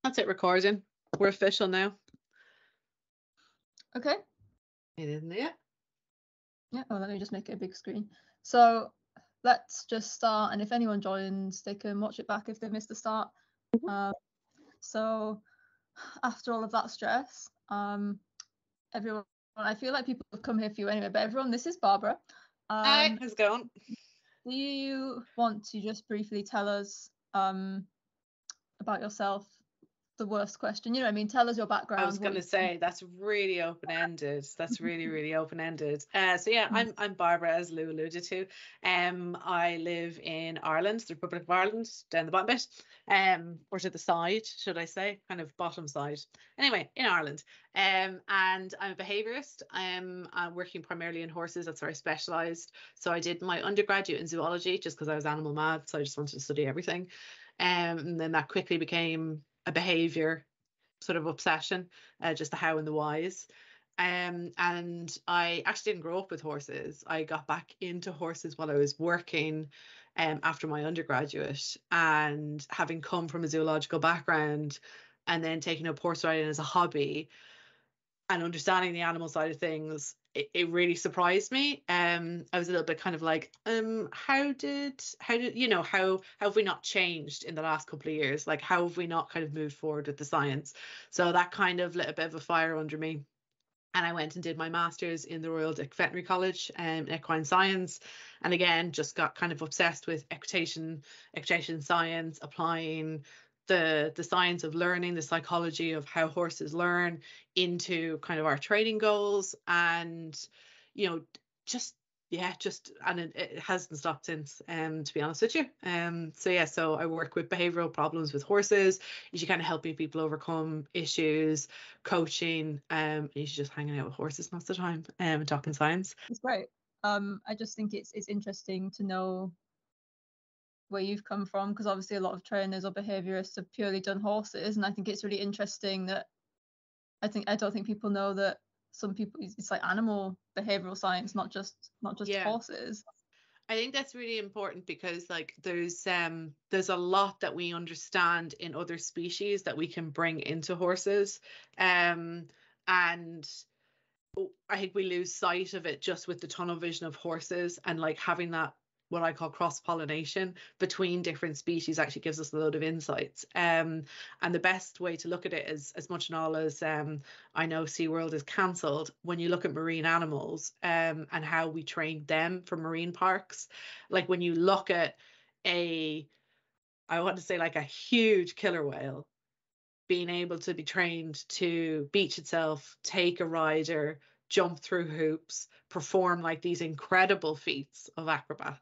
That's it, recording. We're official now. Okay. It isn't it? Yeah, well, let me just make it a big screen. So let's just start, and if anyone joins, they can watch it back if they missed the start. So after all of that stress, everyone, I feel like people have come here for you anyway, but everyone, this is Barbara. Hi, how's it going? Do you want to just briefly tell us about yourself? The worst question, tell us your background. I was going to say that's really open-ended. That's really open-ended. So yeah, I'm Barbara, as Lou alluded to. I live in Ireland, the Republic of Ireland, down the bottom bit, or to the side, should I say, kind of bottom side. Anyway, in Ireland. And I'm a behaviourist. I'm working primarily in horses. That's where I specialised. So I did my undergraduate in zoology just because I was animal mad. So I just wanted to study everything. And then that quickly became a behaviour sort of obsession, just the how and the whys. And I actually didn't grow up with horses. I got back into horses while I was working after my undergraduate, and having come from a zoological background and then taking up horse riding as a hobby and understanding the animal side of things, it really surprised me. I was a little bit kind of like, how have we not changed in the last couple of years? Like, how have we not kind of moved forward with the science? So that kind of lit a bit of a fire under me. And I went and did my master's in the Royal Veterinary College in equine science. And again, just got kind of obsessed with equitation science, applying the science of learning, the psychology of how horses learn into kind of our training goals. And, and it hasn't stopped since, to be honest with you. So I work with behavioral problems with horses. You should kind of helping people overcome issues, coaching, you should just hanging out with horses most of the time, and talking science. It's great. I just think it's interesting to know where you've come from, because obviously a lot of trainers or behaviorists have purely done horses, and I think it's really interesting that I don't think people know that some people, it's like animal behavioral science, not just horses. I think that's really important, because like there's a lot that we understand in other species that we can bring into horses, and I think we lose sight of it just with the tunnel vision of horses, and like having that, what I call cross-pollination between different species, actually gives us a load of insights. And the best way to look at it is, as much and all as I know SeaWorld is cancelled, when you look at marine animals and how we train them for marine parks, like when you look at I want to say like a huge killer whale being able to be trained to beach itself, take a rider, jump through hoops, perform like these incredible feats of acrobat.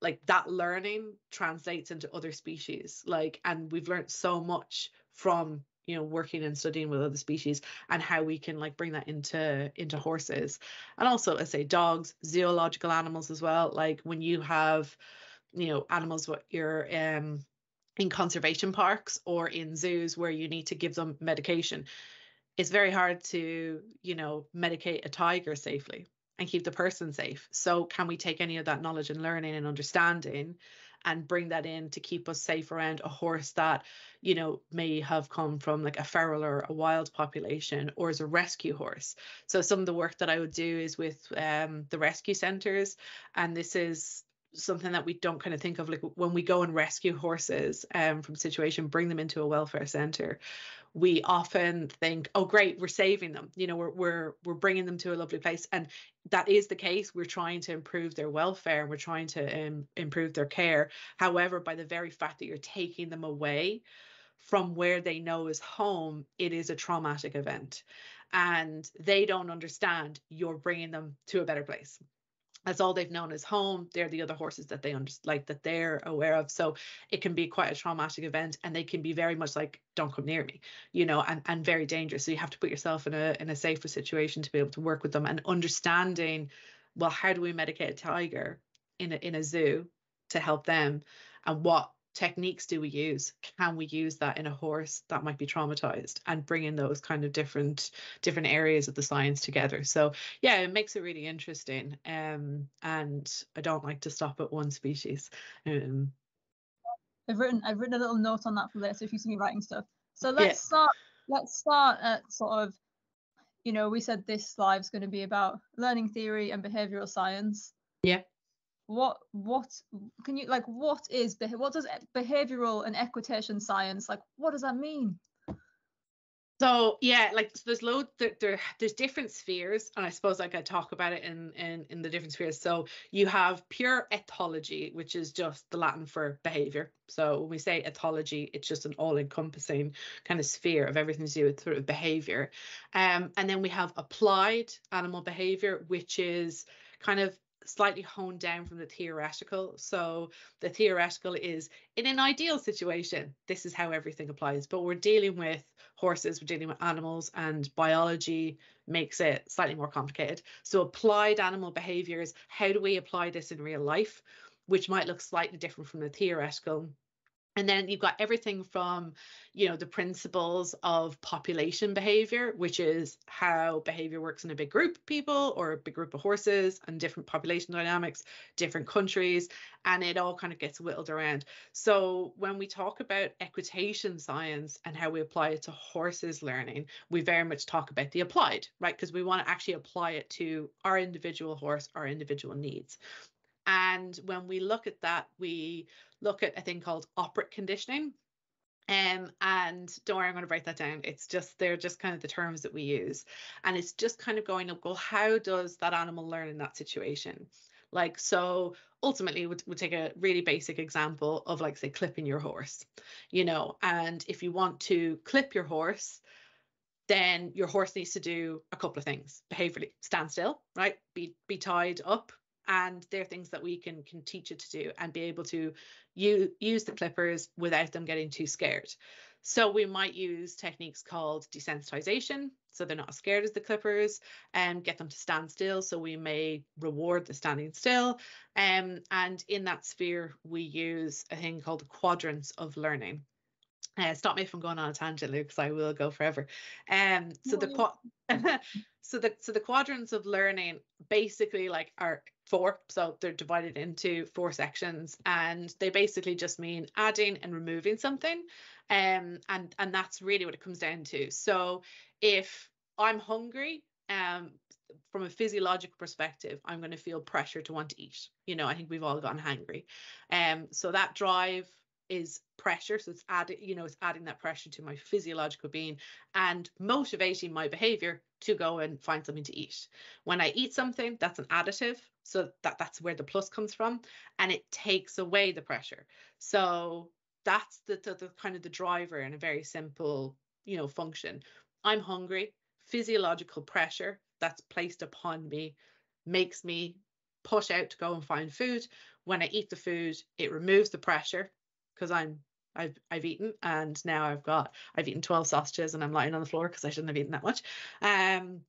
Like that learning translates into other species. And we've learned so much from working and studying with other species, and how we can like bring that into horses. And also, let's say dogs, zoological animals as well. Like when you have animals, what you're in conservation parks or in zoos where you need to give them medication, it's very hard to, medicate a tiger safely and keep the person safe. So can we take any of that knowledge and learning and understanding and bring that in to keep us safe around a horse that, may have come from like a feral or a wild population, or as a rescue horse? So some of the work that I would do is with the rescue centres, and this is something that we don't kind of think of, like when we go and rescue horses from situation, bring them into a welfare centre, we often think, oh great, we're saving them, we're bringing them to a lovely place, and that is the case. We're trying to improve their welfare, and we're trying to improve their care. However, by the very fact that you're taking them away from where they know is home, it is a traumatic event, and they don't understand you're bringing them to a better place. That's all they've known as home. They're the other horses that they that they're aware of. So it can be quite a traumatic event, and they can be very much like, don't come near me, and very dangerous. So you have to put yourself in a safer situation to be able to work with them, and understanding, well, how do we medicate a tiger in a zoo to help them, and what techniques do we use? Can we use that in a horse that might be traumatized, and bring in those kind of different areas of the science together? So yeah, it makes it really interesting, and I don't like to stop at one species. I've written a little note on that for later, so if you see me writing stuff. So Yeah. let's start at sort of, you know, we said this live's going to be about learning theory and behavioral science. Yeah. What can you, like, what does behavioral and equitation science, like, what does that mean? So yeah, like there's loads there's different spheres, and I suppose I could talk about it in the different spheres. So you have pure ethology, which is just the Latin for behavior. So when we say ethology, it's just an all-encompassing kind of sphere of everything to do with sort of behavior. And then we have applied animal behavior, which is kind of slightly honed down from the theoretical. So the theoretical is, in an ideal situation, this is how everything applies, but we're dealing with horses, we're dealing with animals, and biology makes it slightly more complicated. So applied animal behaviors, how do we apply this in real life, which might look slightly different from the theoretical. And then you've got everything from, you know, the principles of population behavior, which is how behavior works in a big group of people or a big group of horses, and different population dynamics, different countries, and it all kind of gets whittled around. So when we talk about equitation science and how we apply it to horses learning, we very much talk about the applied, right? Because we want to actually apply it to our individual horse, our individual needs. And when we look at that, we look at a thing called operant conditioning. And don't worry, I'm going to break that down. They're just kind of the terms that we use. And it's just kind of going up, well, how does that animal learn in that situation? Like, so ultimately we'll take a really basic example of, like, say, clipping your horse, you know, and if you want to clip your horse, then your horse needs to do a couple of things behaviorally: stand still, right? Be tied up. And they're things that we can teach it to do, and be able to use the clippers without them getting too scared. So we might use techniques called desensitization, so they're not as scared as the clippers, and get them to stand still. So we may reward the standing still. And in that sphere, we use a thing called the quadrants of learning. Stop me from going on a tangent, Luke, because I will go forever. So the quadrants of learning basically, like, are four. So they're divided into four sections, and they basically just mean adding and removing something. And that's really what it comes down to. So if I'm hungry, from a physiological perspective, I'm going to feel pressure to want to eat. You know, I think we've all gotten hangry. So that drive is pressure. So it's adding that pressure to my physiological being and motivating my behavior to go and find something to eat. When I eat something, that's an additive. So that's where the plus comes from, and it takes away the pressure. So that's the kind of the driver in a very simple, you know, function. I'm hungry. Physiological pressure that's placed upon me makes me push out to go and find food. When I eat the food, it removes the pressure, because I've eaten, and now I've eaten 12 sausages and I'm lying on the floor because I shouldn't have eaten that much. And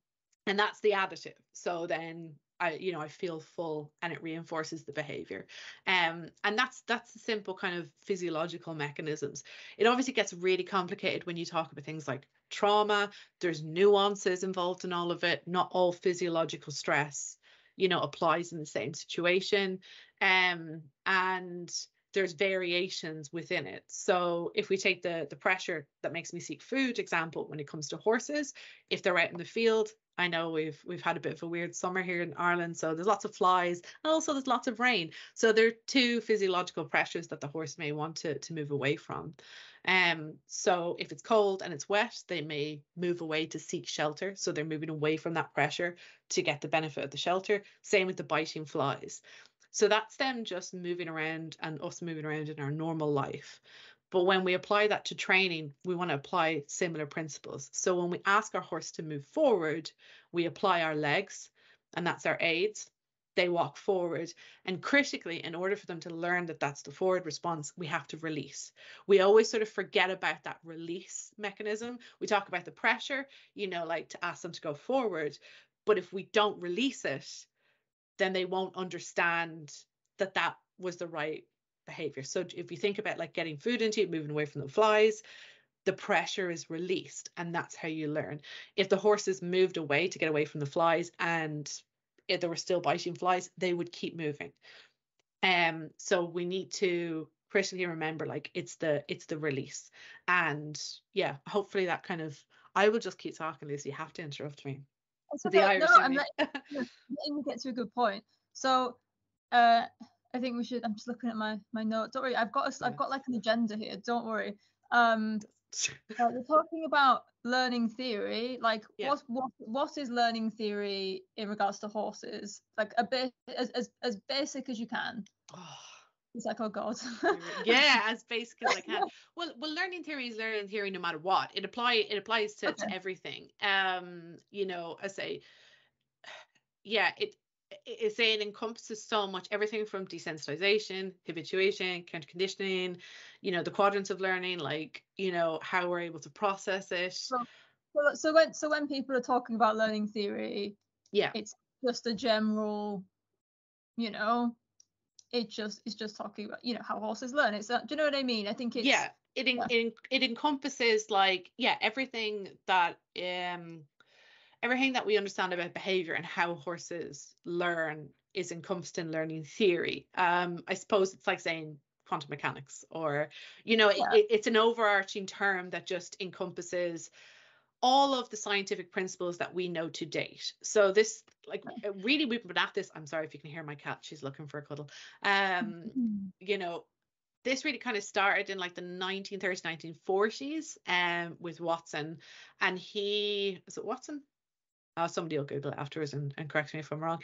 that's the additive. So then I feel full, and it reinforces the behavior. And that's the simple kind of physiological mechanisms. It obviously gets really complicated when you talk about things like trauma. There's nuances involved in all of it. Not all physiological stress, you know, applies in the same situation. And there's variations within it. So if we take the pressure that makes me seek food example, when it comes to horses, if they're out in the field, I know we've had a bit of a weird summer here in Ireland, so there's lots of flies, and also there's lots of rain. So there are two physiological pressures that the horse may want to move away from. So if it's cold and it's wet, they may move away to seek shelter. So they're moving away from that pressure to get the benefit of the shelter. Same with the biting flies. So that's them just moving around, and us moving around in our normal life. But when we apply that to training, we want to apply similar principles. So when we ask our horse to move forward, we apply our legs, and that's our aids. They walk forward. And critically, in order for them to learn that that's the forward response, we have to release. We always sort of forget about that release mechanism. We talk about the pressure, you know, like to ask them to go forward. But if we don't release it, then they won't understand that that was the right behavior. So if you think about, like, getting food into it, moving away from the flies, the pressure is released, and that's how you learn. If the horses moved away to get away from the flies, and if they were still biting flies, they would keep moving. So we need to critically remember, like it's the release. And yeah, hopefully that kind of, I will just keep talking, Lucy, you have to interrupt me. It's The okay. No, Irish I'm in me. letting you get to a good point. So I think we should, I'm just looking at my notes. Don't worry, I've got like an agenda here, don't worry. We're talking about learning theory, like what is learning theory in regards to horses, like a bit as basic as you can. It's like, oh god. Yeah, as basic as I can. Well, learning theory is learning theory no matter what. It applies to everything. You know, I say, yeah, it encompasses so much, everything from desensitization, habituation, counter conditioning, you know, the quadrants of learning, like, you know, how we're able to process it. So when people are talking about learning theory, yeah, it's just a general, you know, it's just talking about, you know, how horses learn. It's do you know what I mean? I think it's it encompasses, like, everything that everything that we understand about behavior and how horses learn is encompassed in learning theory. I suppose it's like saying quantum mechanics, or, you know, it's an overarching term that just encompasses all of the scientific principles that we know to date. So this, like, really, we've been at this. I'm sorry if you can hear my cat, she's looking for a cuddle. You know, this really kind of started in like the 1930s, 1940s, with Watson, and is it Watson? Somebody will Google it afterwards and correct me if I'm wrong.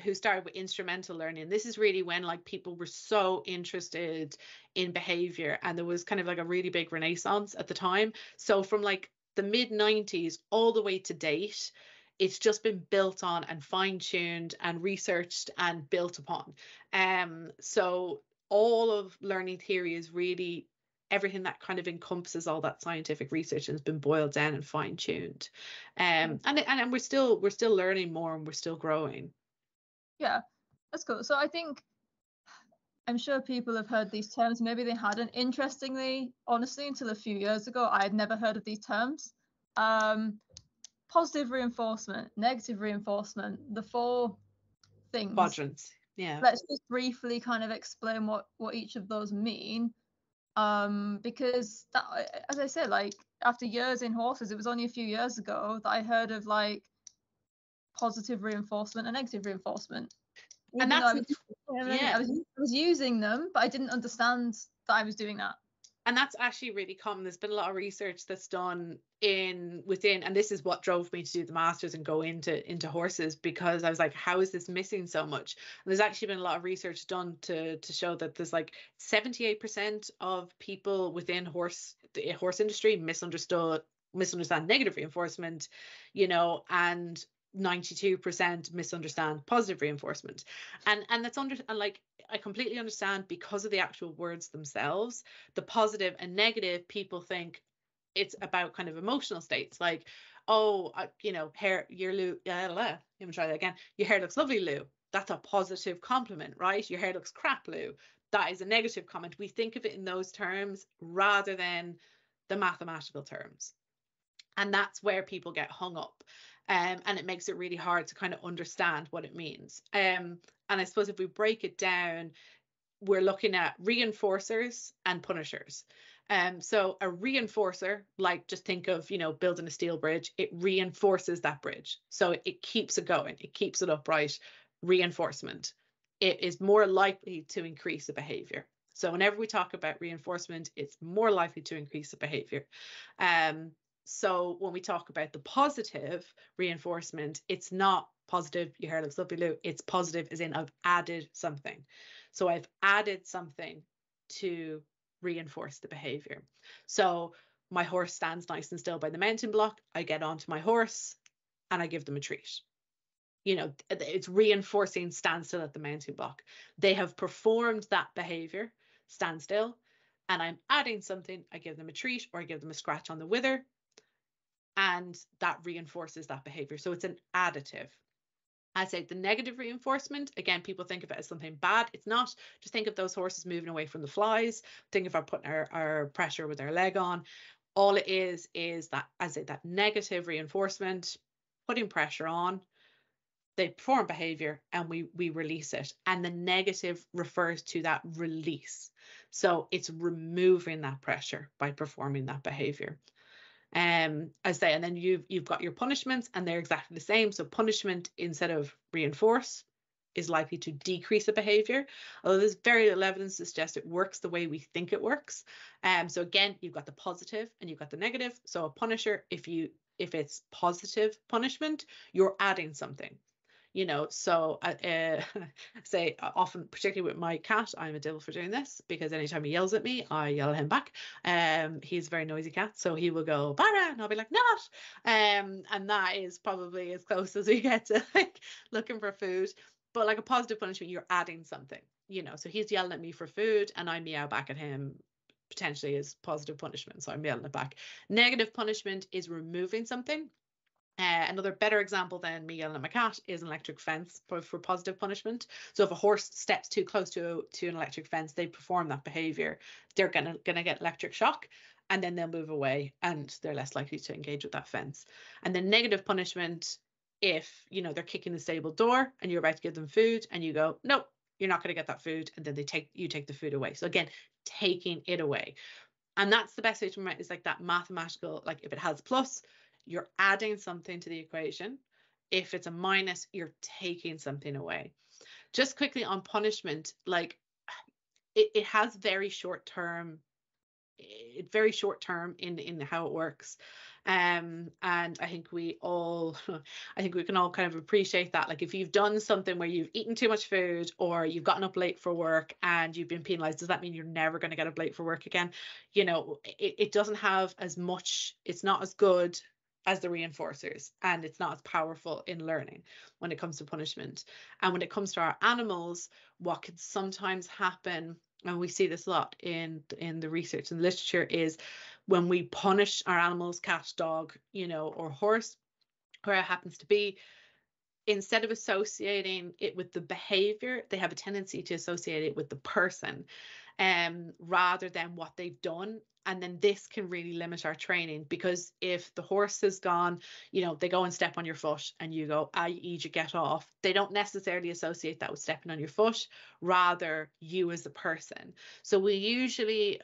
Who started with instrumental learning. This is really when, like, people were so interested in behavior, and there was kind of like a really big renaissance at the time. So from like the mid 90s all the way to date, it's just been built on and fine-tuned and researched and built upon. So all of learning theory is really everything that kind of encompasses all that scientific research and has been boiled down and fine-tuned. And we're still learning more, and we're still growing. Yeah, that's cool. So I think, I'm sure people have heard these terms, maybe they hadn't. Interestingly, honestly, until a few years ago, I had never heard of these terms. Positive reinforcement, negative reinforcement, the 4 things. Quadrants. Yeah. Let's just briefly kind of explain what each of those mean. Because that, as I said, like, after years in horses, it was only a few years ago that I heard of like positive reinforcement and negative reinforcement. And that's I was using them, but I didn't understand that I was doing that. And that's actually really common. There's been a lot of research that's done within, and this is what drove me to do the masters and go into horses, because I was like, how is this missing so much? And there's actually been a lot of research done to show that there's like 78% of people within the horse industry misunderstand negative reinforcement, you know, and 92% misunderstand positive reinforcement. And that's and like, I completely understand, because of the actual words themselves. The positive and negative, people think it's about kind of emotional states, like, oh, you know, hair, your Lou, let me try that again. Your hair looks lovely, Lou. That's a positive compliment, right? Your hair looks crap, Lou. That is a negative comment. We think of it in those terms rather than the mathematical terms. And that's where people get hung up. And it makes it really hard to kind of understand what it means. And I suppose if we break it down, we're looking at reinforcers and punishers. So a reinforcer, like, just think of, you know, building a steel bridge, it reinforces that bridge. So it keeps it going, it keeps it upright. Reinforcement, it is more likely to increase the behavior. So whenever we talk about reinforcement, it's more likely to increase the behavior. So when we talk about the positive reinforcement, it's not positive, your hair looks lovely, Lou. It's positive as in I've added something. So I've added something to reinforce the behavior. So my horse stands nice and still by the mounting block. I get onto my horse and I give them a treat. You know, it's reinforcing standstill at the mounting block. They have performed that behavior, standstill, and I'm adding something. I give them a treat, or I give them a scratch on the wither, and that reinforces that behavior. So it's an additive. I say the negative reinforcement, again, people think of it as something bad. It's not. Just think of those horses moving away from the flies. Think of our putting our pressure with our leg on. All it is that, I say, that negative reinforcement, putting pressure on. they perform behavior, and we release it. And the negative refers to that release. So it's removing that pressure by performing that behavior. I say, and then you've got your punishments, and they're exactly the same. So punishment, instead of reinforce, is likely to decrease a behavior, although there's very little evidence to suggest it works the way we think it works. So again, you've got the positive and you've got the negative. So a punisher, if it's positive punishment, you're adding something. So say often, particularly with my cat, I'm a devil for doing this, because anytime he yells at me, I yell at him back. He's a very noisy cat, so he will go Bara, and I'll be like, not. And that is probably as close as we get to like looking for food. But like a positive punishment, you're adding something. So he's yelling at me for food, and I meow back at him, potentially as positive punishment. So I'm yelling it back. Negative punishment is removing something. Another better example than me yelling at my cat is an electric fence for positive punishment. So if a horse steps too close to an electric fence, they perform that behavior, they're gonna get electric shock, and then they'll move away, and they're less likely to engage with that fence. And then negative punishment, if they're kicking the stable door and you're about to give them food, and you go, nope, you're not going to get that food, and then you take the food away. So again, taking it away. And that's the best way to remember, is like that mathematical, like if it has plus, you're adding something to the equation. If it's a minus, you're taking something away. Just quickly on punishment, like it has very short term in how it works. And I think we can all kind of appreciate that. Like if you've done something where you've eaten too much food, or you've gotten up late for work and you've been penalized, does that mean you're never going to get up late for work again? It doesn't have as much, it's not as good as the reinforcers, and it's not as powerful in learning when it comes to punishment. And when it comes to our animals, what can sometimes happen, and we see this a lot in the research and literature, is when we punish our animals, cat, dog, or horse, where it happens to be, instead of associating it with the behavior, they have a tendency to associate it with the person, rather than what they've done. And then this can really limit our training, because if the horse has gone, they go and step on your foot, and you go, I need you, get off. They don't necessarily associate that with stepping on your foot, rather you as a person. So we usually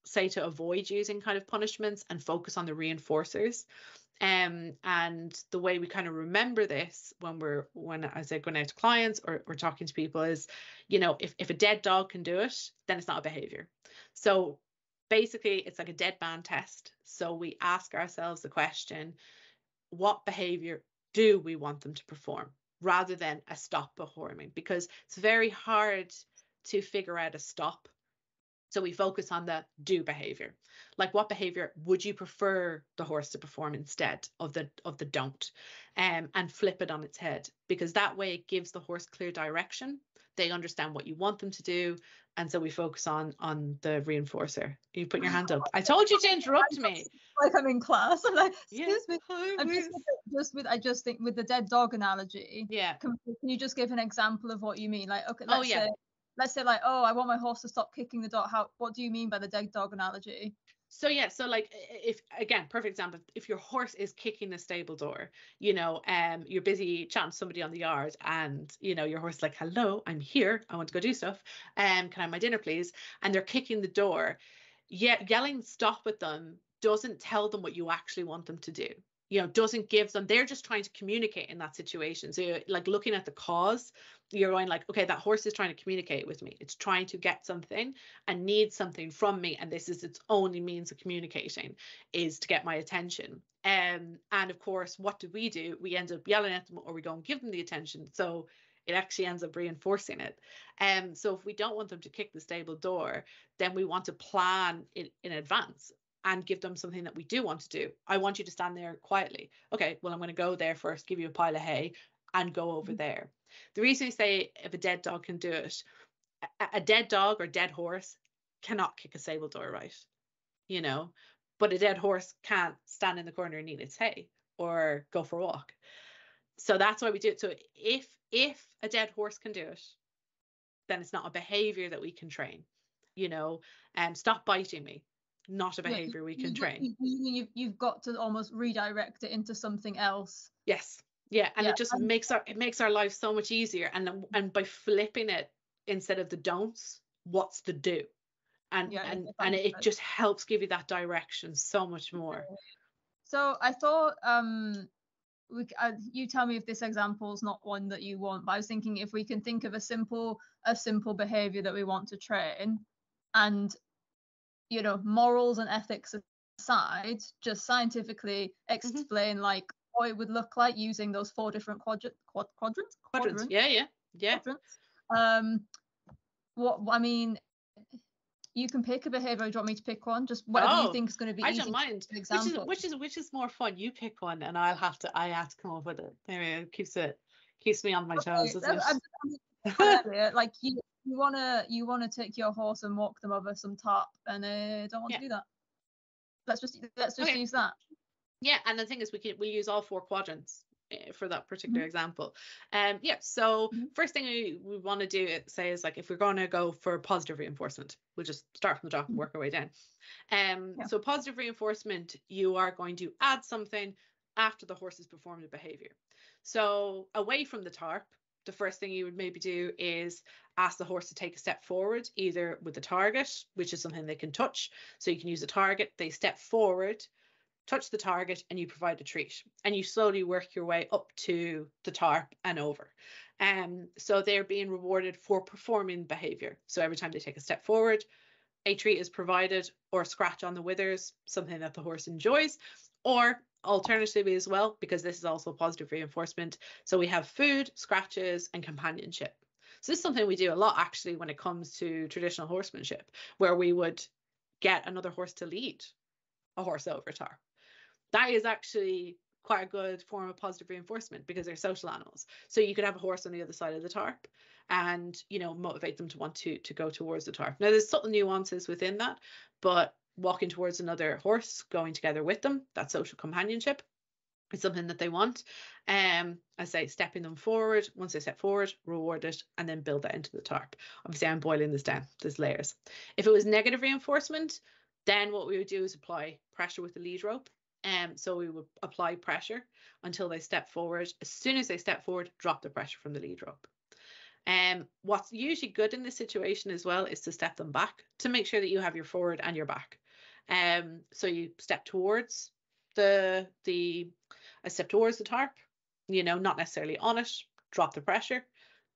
say to avoid using kind of punishments and focus on the reinforcers. And the way we kind of remember this when I say going out to clients or talking to people is, if a dead dog can do it, then it's not a behavior. So basically it's like a dead man test. So we ask ourselves the question, what behavior do we want them to perform, rather than a stop performing, because it's very hard to figure out a stop. So we focus on the do behavior. Like, what behavior would you prefer the horse to perform instead of the don't, and flip it on its head, because that way it gives the horse clear direction. They understand what you want them to do. And so we focus on the reinforcer. You put your hand up. I told you to interrupt me. Like I'm in class. I'm like, excuse me. I just think with the dead dog analogy. Yeah. Can you just give an example of what you mean? Like, okay, let's say like, oh, I want my horse to stop kicking the dog. What do you mean by the dead dog analogy? So yeah, so like, if, again, perfect example, if your horse is kicking the stable door, you're busy chatting to somebody on the yard, and your horse is like, hello, I'm here, I want to go do stuff, can I have my dinner please? And they're kicking the door. Yelling stop at them doesn't tell them what you actually want them to do. Doesn't give them, they're just trying to communicate in that situation. So you're like looking at the cause, you're going like, okay, that horse is trying to communicate with me. It's trying to get something and needs something from me. And this is its only means of communicating, is to get my attention. And of course, what do? We end up yelling at them, or we go and give them the attention. So it actually ends up reinforcing it. So if we don't want them to kick the stable door, then we want to plan it in advance and give them something that we do want to do. I want you to stand there quietly. Okay, well, I'm going to go there first, give you a pile of hay, and go over there. The reason we say if a dead dog can do it, a dead dog or dead horse cannot kick a stable door, right? But a dead horse can't stand in the corner and eat its hay or go for a walk. So that's why we do it. So if a dead horse can do it, then it's not a behavior that we can train. Stop biting me. Not a behavior we can train. You've got to almost redirect it into something else. Yes. Yeah, and Yeah. it just makes our life so much easier. And by flipping it, instead of the don'ts, what's the do? And Yeah, and it just helps give you that direction so much more. So I thought you tell me if this example is not one that you want, but I was thinking if we can think of a simple behavior that we want to train, and morals and ethics aside, just scientifically explain like what it would look like using those 4 different quadrants. Yeah. Quadrants. What I mean, you can pick a behavior. Do you want me to pick one? Just whatever you think is going to be I easy. don't mind. Example. Which is more fun? You pick one, and I have to come up with it. Anyway, it keeps me on my toes, doesn't it? Like you wanna take your horse and walk them over some tarp, and don't want to do that. Let's just use that. Yeah, and the thing is, we use all 4 quadrants for that particular example. So first thing we want to do, say, is like, if we're going to go for positive reinforcement, we'll just start from the top and work our way down. So positive reinforcement, you are going to add something after the horse has performed a behavior. So away from the tarp, the first thing you would maybe do is ask the horse to take a step forward, either with the target, which is something they can touch. So you can use a target, they step forward, touch the target, and you provide a treat, and you slowly work your way up to the tarp and over. So they're being rewarded for performing behavior. So every time they take a step forward, a treat is provided, or a scratch on the withers, something that the horse enjoys, or alternatively as well, because this is also positive reinforcement, so we have food, scratches, and companionship. So this is something we do a lot actually when it comes to traditional horsemanship, where we would get another horse to lead a horse over a tarp. That is actually quite a good form of positive reinforcement, because they're social animals. So you could have a horse on the other side of the tarp and, motivate them to want to go towards the tarp. Now, there's subtle nuances within that, but walking towards another horse, going together with them, that social companionship is something that they want. I say stepping them forward. Once they step forward, reward it, and then build that into the tarp. Obviously, I'm boiling this down. There's layers. If it was negative reinforcement, then what we would do is apply pressure with the lead rope. So we would apply pressure until they step forward. As soon as they step forward, drop the pressure from the lead rope. What's usually good in this situation as well is to step them back, to make sure that you have your forward and your back. So you step towards the tarp, not necessarily on it, drop the pressure.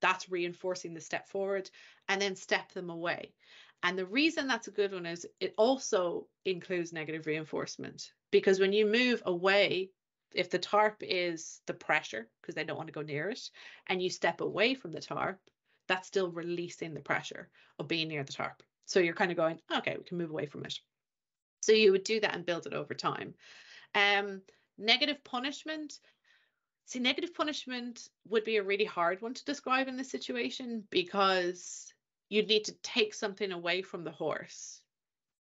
That's reinforcing the step forward, and then step them away. And the reason that's a good one is it also includes negative reinforcement, because when you move away, if the tarp is the pressure, because they don't want to go near it, and you step away from the tarp, that's still releasing the pressure of being near the tarp. So you're kind of going, okay, we can move away from it. So you would do that and build it over time. Negative punishment. See, negative punishment would be a really hard one to describe in this situation, because you'd need to take something away from the horse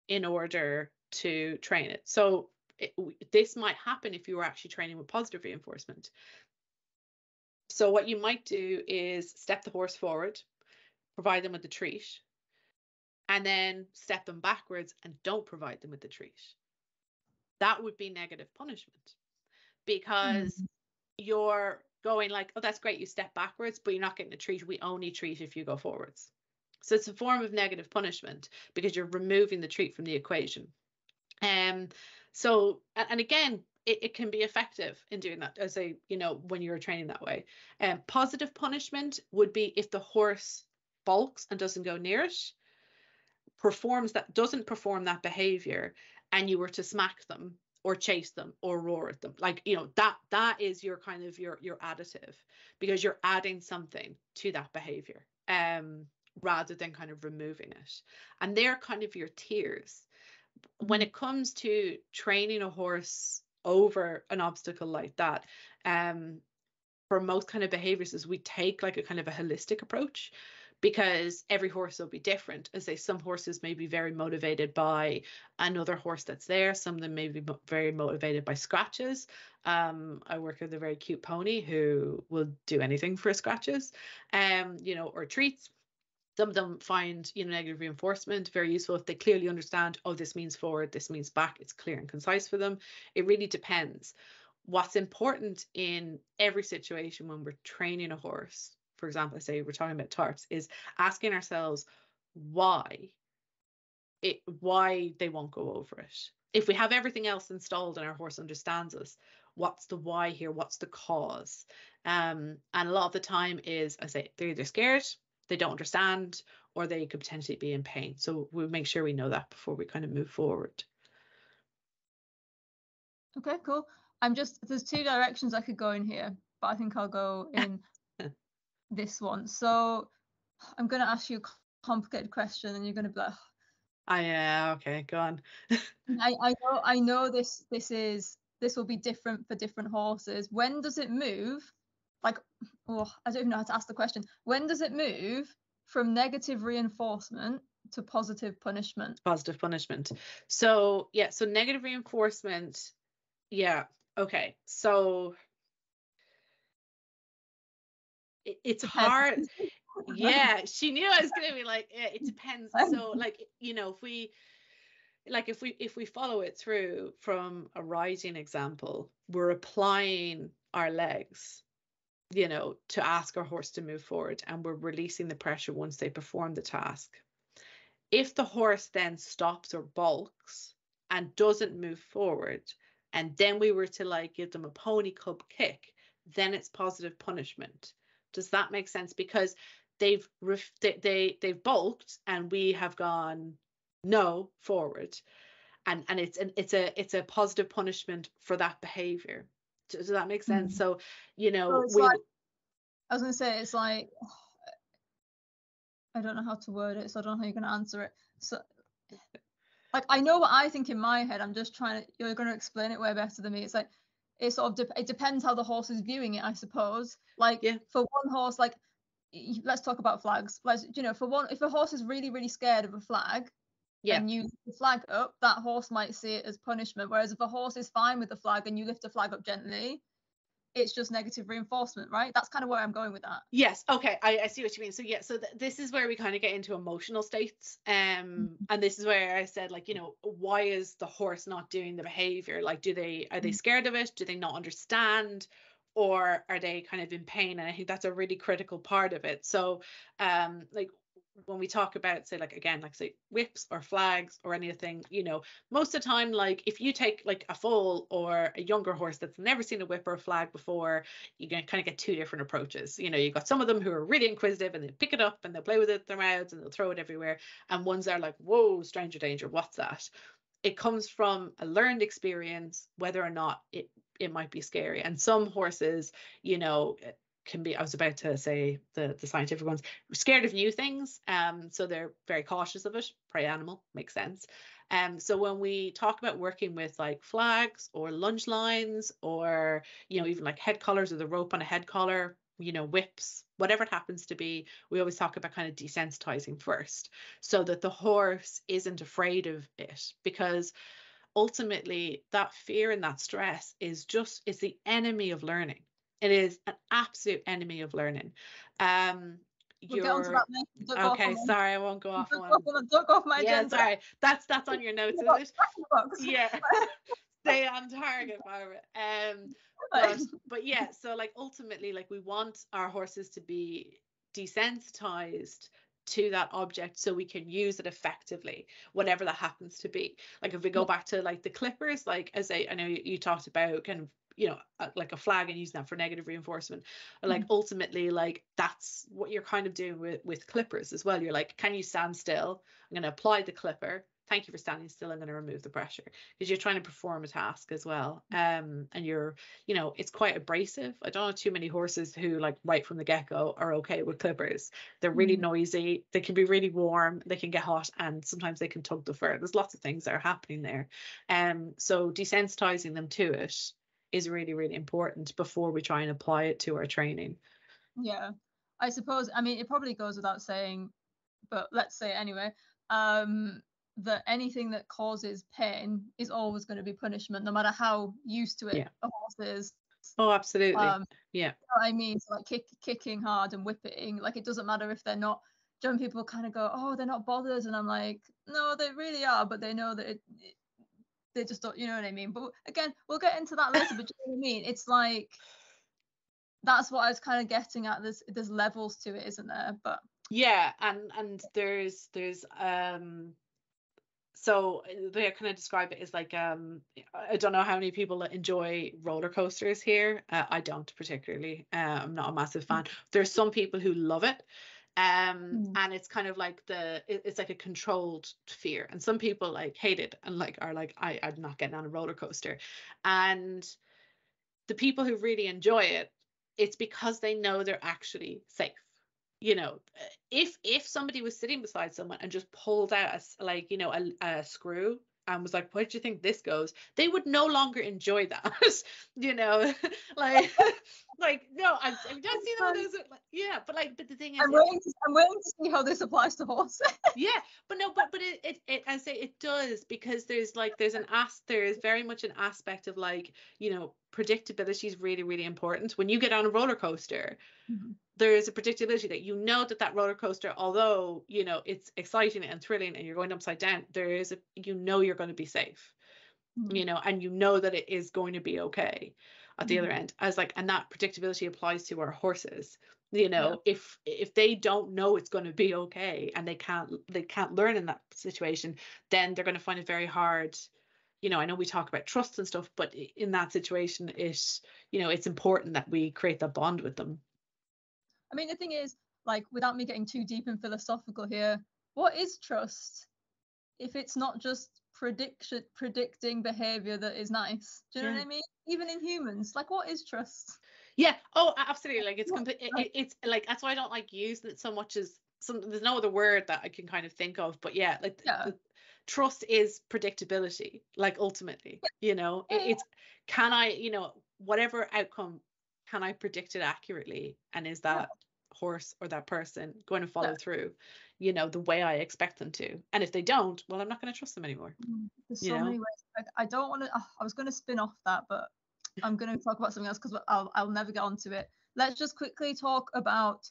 in order to train it. So this might happen if you were actually training with positive reinforcement. So what you might do is step the horse forward, provide them with the treat, and then step them backwards and don't provide them with the treat. That would be negative punishment, because you're going like, oh, that's great, you step backwards, but you're not getting a treat. We only treat if you go forwards. So it's a form of negative punishment, because you're removing the treat from the equation. So, and again, it can be effective in doing that, as when you're training that way. Positive punishment would be if the horse balks and doesn't go near it, doesn't perform that behavior, and you were to smack them or chase them or roar at them, like, that is your kind of your additive, because you're adding something to that behavior, rather than kind of removing it. And they're kind of your tiers. When it comes to training a horse over an obstacle like that, for most kind of behaviors, is we take like a kind of a holistic approach, because every horse will be different. As some horses may be very motivated by another horse that's there. Some of them may be very motivated by scratches. I work with a very cute pony who will do anything for scratches, or treats. Some of them find, negative reinforcement very useful if they clearly understand, oh, this means forward, this means back. It's clear and concise for them. It really depends. what's important in every situation when we're training a horse, for example, say we're talking about tarps, is asking ourselves why they won't go over it. If we have everything else installed and our horse understands us, what's the why here? What's the cause? And a lot of the time is, I say, they're either scared, they don't understand, or they could potentially be in pain. So we'll make sure we know that before we kind of move forward. Okay, cool. There's two directions I could go in here, but I think I'll go in this one. So I'm going to ask you a complicated question and you're going to be like, okay, go on. I know this will be different for different horses. When does it move? Like, I don't even know how to ask the question. When does it move from negative reinforcement to positive punishment? Positive punishment. So yeah, so negative reinforcement. Yeah. Okay. So it's hard. Yeah, she knew I was going to be like, yeah, it depends. So like, you know, if we follow it through from a riding example, we're applying our legs, you know, to ask our horse to move forward, and we're releasing the pressure once they perform the task. If the horse then stops or balks and doesn't move forward, and then we were to like give them a pony club kick, then it's positive punishment. Does that make sense? Because they've balked and we have gone no forward, and it's a positive punishment for that behavior. Does that make sense? So, you know, I was going to say, it's like, I don't know how to word it, so I don't know how you're going to answer it. So, like, I know what I think in my head. I'm just you're going to explain it way better than me. It's like, it sort of, it depends how the horse is viewing it, I suppose. Like, for one horse, like, let's talk about flags. Like, you know, if a horse is really, really scared of a flag, and you lift the flag up, that horse might see it as punishment. Whereas if a horse is fine with the flag and you lift the flag up gently, it's just negative reinforcement, right? That's kind of where I'm going with that. Yes. Okay. I see what you mean. So yeah, so this is where we kind of get into emotional states. And this is where I said, like, you know, why is the horse not doing the behavior? Like, are they scared of it? Do they not understand? Or are they kind of in pain? And I think that's a really critical part of it. So like when we talk about, say, like, again, like, say, whips or flags or anything, you know, most of the time, like, if you take like a foal or a younger horse that's never seen a whip or a flag before, you can kind of get two different approaches. You know, you've got some of them who are really inquisitive and they pick it up and they'll play with it with their mouths and they'll throw it everywhere, and ones that are like, whoa, stranger danger, what's that? It comes from a learned experience whether or not it might be scary. And some horses, you know, can be, I was about to say the scientific ones, scared of new things, so they're very cautious of it. Prey animal, makes sense. So when we talk about working with like flags or lunge lines, or, you know, even like head collars or the rope on a head collar, you know, whips, whatever it happens to be, we always talk about kind of desensitizing first, so that the horse isn't afraid of it, because ultimately that fear and that stress is the enemy of learning. It is an absolute enemy of learning. We'll get onto that later. Okay, sorry, I won't go off on. Duck off my agenda. Yeah, sorry. That's on your notes, is it? Yeah. Stay on target, Barbara. But yeah, so like ultimately, like, we want our horses to be desensitized to that object so we can use it effectively, whatever that happens to be. Like, if we go back to like the clippers, like, as I know you talked about kind of, you know, like a flag and using that for negative reinforcement, like ultimately, like, that's what you're kind of doing with clippers as well. You're like, can you stand still? I'm going to apply the clipper. Thank you for standing still. I'm going to remove the pressure, because you're trying to perform a task as well. And you're, you know, it's quite abrasive. I don't know too many horses who, like, right from the get-go are okay with clippers. They're really noisy. They can be really warm. They can get hot, and sometimes they can tug the fur. There's lots of things that are happening there. So desensitizing them to it is really, really important before we try and apply it to our training. Yeah, I suppose, I mean, it probably goes without saying, but let's say it anyway, that anything that causes pain is always going to be punishment, no matter how used to it a horse is. Oh, absolutely. Yeah. You know what I mean? So like kicking hard and whipping, like, it doesn't matter if they're not. Some people kind of go, oh, they're not bothered, and I'm like, no, they really are, but they know that they just don't, you know what I mean? But again, we'll get into that later, but do you know what I mean? It's like, that's what I was kind of getting at. There's levels to it, isn't there? But yeah, and there's so the way I kind of describe it is like I don't know how many people enjoy roller coasters here. I don't particularly. I'm not a massive fan. There's some people who love it. And it's kind of like it's like a controlled fear, and some people like hate it and like are like I'm not getting on a roller coaster. And the people who really enjoy it, it's because they know they're actually safe. You know, if somebody was sitting beside someone and just pulled out a screw and was like, where do you think this goes? They would no longer enjoy that. You know, like no, I don't see that as yeah, but the thing is, I'm willing to see how this applies to horses. Yeah, but no, but it I say it does, because there's very much an aspect of like, you know, predictability is really, really important. When you get on a roller coaster, there is a predictability that you know that roller coaster, although, you know, it's exciting and thrilling and you're going upside down, you know you're going to be safe, you know, and you know that it is going to be okay at the other end. And that predictability applies to our horses. You know, if they don't know it's going to be okay and they can't learn in that situation, then they're going to find it very hard. You know, I know we talk about trust and stuff, but in that situation, you know, it's important that we create that bond with them. I mean, the thing is, like, without me getting too deep and philosophical here, what is trust if it's not just predicting behavior that is nice? Do you know what I mean? Even in humans, like, what is trust? Yeah. Oh, absolutely. Like, it's it's like, that's why I don't like using it so much as there's no other word that I can kind of think of, but yeah, like trust is predictability, like, ultimately. You know, it's can I, you know, whatever outcome, can I predict it accurately, and is that horse or that person going to follow through, you know, the way I expect them to? And if they don't, well, I'm not going to trust them anymore. There's so many ways. I don't want to. I was going to spin off that, but I'm going to talk about something else because I'll never get onto it. Let's just quickly talk about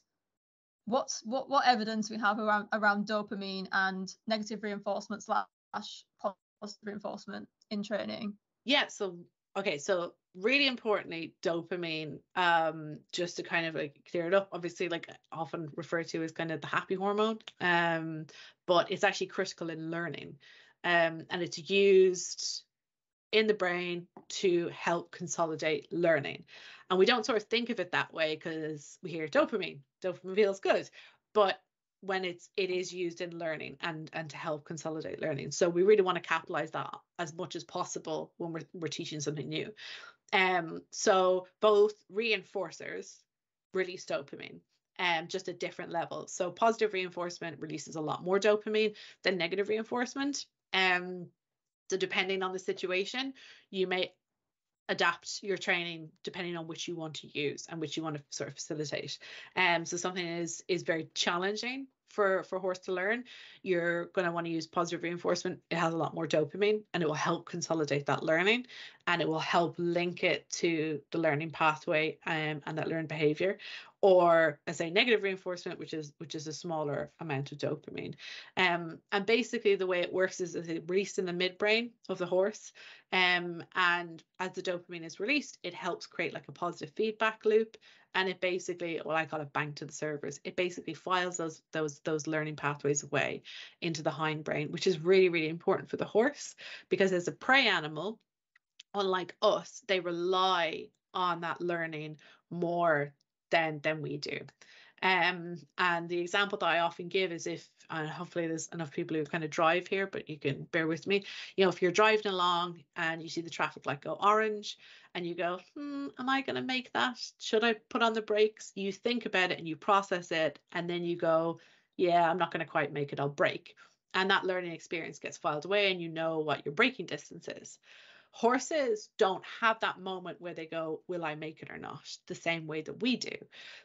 what evidence we have around dopamine and negative reinforcement / positive reinforcement in training. Yeah. So okay, so really importantly, dopamine, just to kind of like clear it up, obviously, like, often referred to as kind of the happy hormone, but it's actually critical in learning, and it's used in the brain to help consolidate learning. And we don't sort of think of it that way because we hear dopamine feels good, but when it is used in learning and to help consolidate learning. So we really want to capitalize that as much as possible when we're teaching something new. So both reinforcers release dopamine, just at different levels. So positive reinforcement releases a lot more dopamine than negative reinforcement. So depending on the situation, you may adapt your training depending on which you want to use and which you want to sort of facilitate. So something is very challenging for horse to learn, you're going to want to use positive reinforcement. It has a lot more dopamine and it will help consolidate that learning, and it will help link it to the learning pathway, and that learned behavior. Or I say negative reinforcement, which is a smaller amount of dopamine. And basically the way it works is it's released in the midbrain of the horse, and as the dopamine is released, it helps create like a positive feedback loop, and it basically, well, I call it bank to the servers. It basically files those learning pathways away into the hindbrain, which is really, really important for the horse, because as a prey animal, unlike us, they rely on that learning more than we do. And the example that I often give is if, and hopefully there's enough people who kind of drive here, but you can bear with me. You know, if you're driving along and you see the traffic light go orange and you go, am I going to make that? Should I put on the brakes? You think about it and you process it, and then you go, yeah, I'm not going to quite make it, I'll brake. And that learning experience gets filed away and you know what your braking distance is. Horses don't have that moment where they go, will I make it or not, the same way that we do.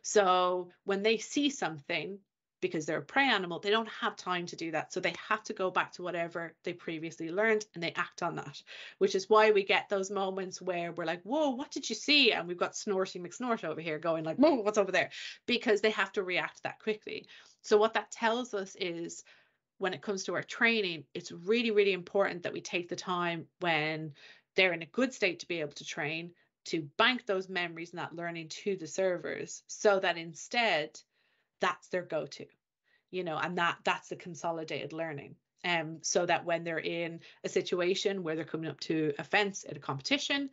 So when they see something, because they're a prey animal, they don't have time to do that. So they have to go back to whatever they previously learned and they act on that, which is why we get those moments where we're like, whoa, what did you see? And we've got Snorty McSnort over here going like, whoa, what's over there? Because they have to react that quickly. So what that tells us is, when it comes to our training, it's really, really important that we take the time when they're in a good state to be able to train, to bank those memories and that learning to the servers, so that instead that's their go-to, and that's the consolidated learning. So that when they're in a situation where they're coming up to a fence at a competition,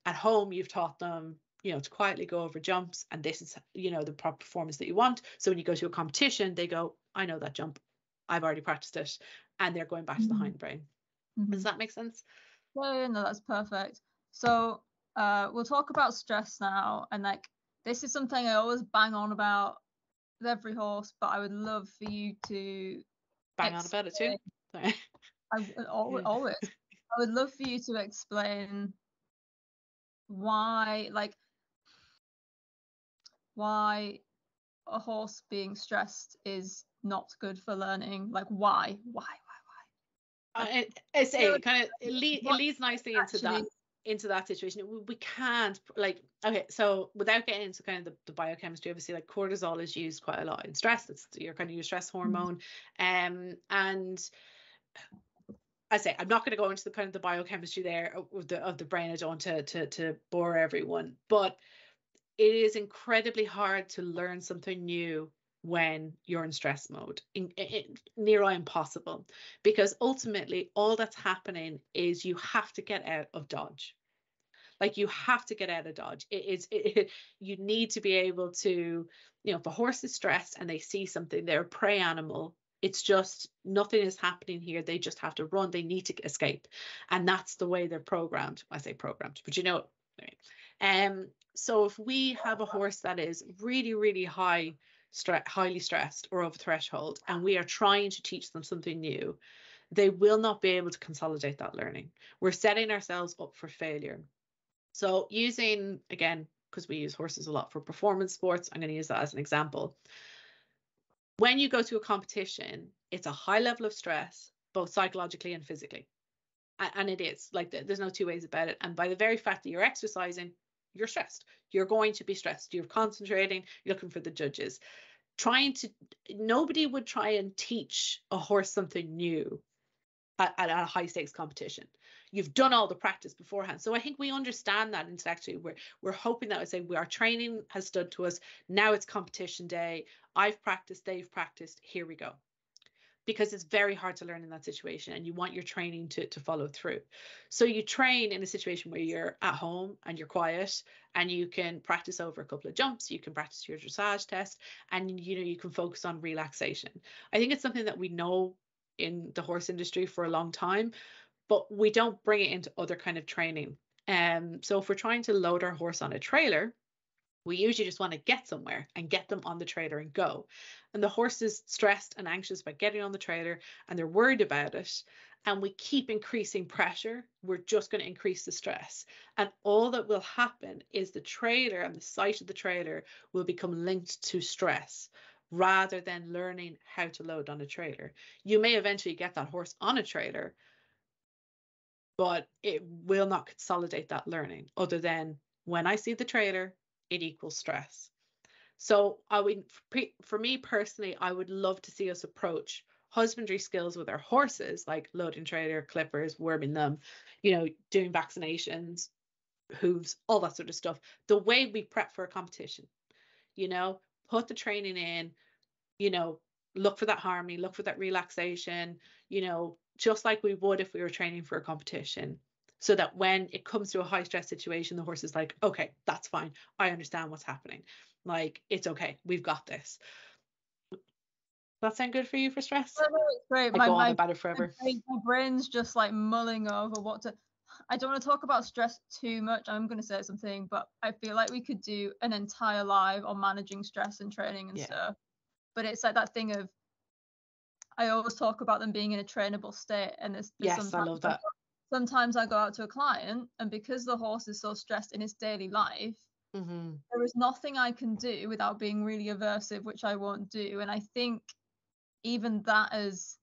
at home you've taught them, to quietly go over jumps, and this is, the proper performance that you want. So when you go to a competition, they go, I know that jump, I've already practiced it, and they're going back to the hindbrain. Does that make sense? Yeah, no, that's perfect. So we'll talk about stress now, and like this is something I always bang on about with every horse, but I would love for you to bang on about it too. Sorry. Always. I would love for you to explain why a horse being stressed is not good for learning. Like why? It leads nicely into that situation. We can't, so without getting into kind of the biochemistry, obviously, like cortisol is used quite a lot in stress. It's your kind of your stress hormone. And I say, I'm not going to go into the kind of the biochemistry there of the brain. I don't want to bore everyone, but it is incredibly hard to learn something new when you're in stress mode, near impossible, because ultimately all that's happening is you have to get out of dodge. Like you have to get out of dodge. You need to be able to, if a horse is stressed and they see something, they're a prey animal. It's just nothing is happening here. They just have to run. They need to escape. And that's the way they're programmed. I say programmed, but so if we have a horse that is really, really highly stressed or over threshold, and we are trying to teach them something new, they will not be able to consolidate that learning. We're setting ourselves up for failure. So using, again, because we use horses a lot for performance sports, I'm going to use that as an example. When you go to a competition, it's a high level of stress, both psychologically and physically. And it is, like, there's no two ways about it. And by the very fact that you're exercising, you're stressed. You're going to be stressed. You're concentrating, you're looking for the judges. Nobody would try and teach a horse something new at a high stakes competition. You've done all the practice beforehand. So I think we understand that intellectually. We're hoping that, I say, our training has stood to us. Now it's competition day. I've practiced, they've practiced, here we go. Because it's very hard to learn in that situation, and you want your training to follow through. So you train in a situation where you're at home and you're quiet, and you can practice over a couple of jumps, you can practice your dressage test, and you can focus on relaxation. I think it's something that we know in the horse industry for a long time, but we don't bring it into other kind of training. So if we're trying to load our horse on a trailer, we usually just want to get somewhere and get them on the trailer and go. And the horse is stressed and anxious about getting on the trailer, and they're worried about it. And we keep increasing pressure. We're just going to increase the stress. And all that will happen is the trailer and the sight of the trailer will become linked to stress, rather than learning how to load on a trailer. You may eventually get that horse on a trailer, but it will not consolidate that learning, other than when I see the trailer, it equals stress. So for me personally, I would love to see us approach husbandry skills with our horses, like loading trailer, clippers, worming them, doing vaccinations, hooves, all that sort of stuff, the way we prep for a competition. Put the training in, look for that harmony, look for that relaxation, just like we would if we were training for a competition. So that when it comes to a high stress situation, the horse is like, okay, that's fine. I understand what's happening. Like, it's okay. We've got this. Does that sound good for you for stress? Oh, no, it's great. I go on about it forever. My brain's just like mulling over what to. I don't want to talk about stress too much. I'm going to say something, but I feel like we could do an entire live on managing stress and training and stuff. But it's like that thing of, I always talk about them being in a trainable state. And yes, I love that. Sometimes I go out to a client, and because the horse is so stressed in his daily life, there is nothing I can do without being really aversive, which I won't do. And I think even that, as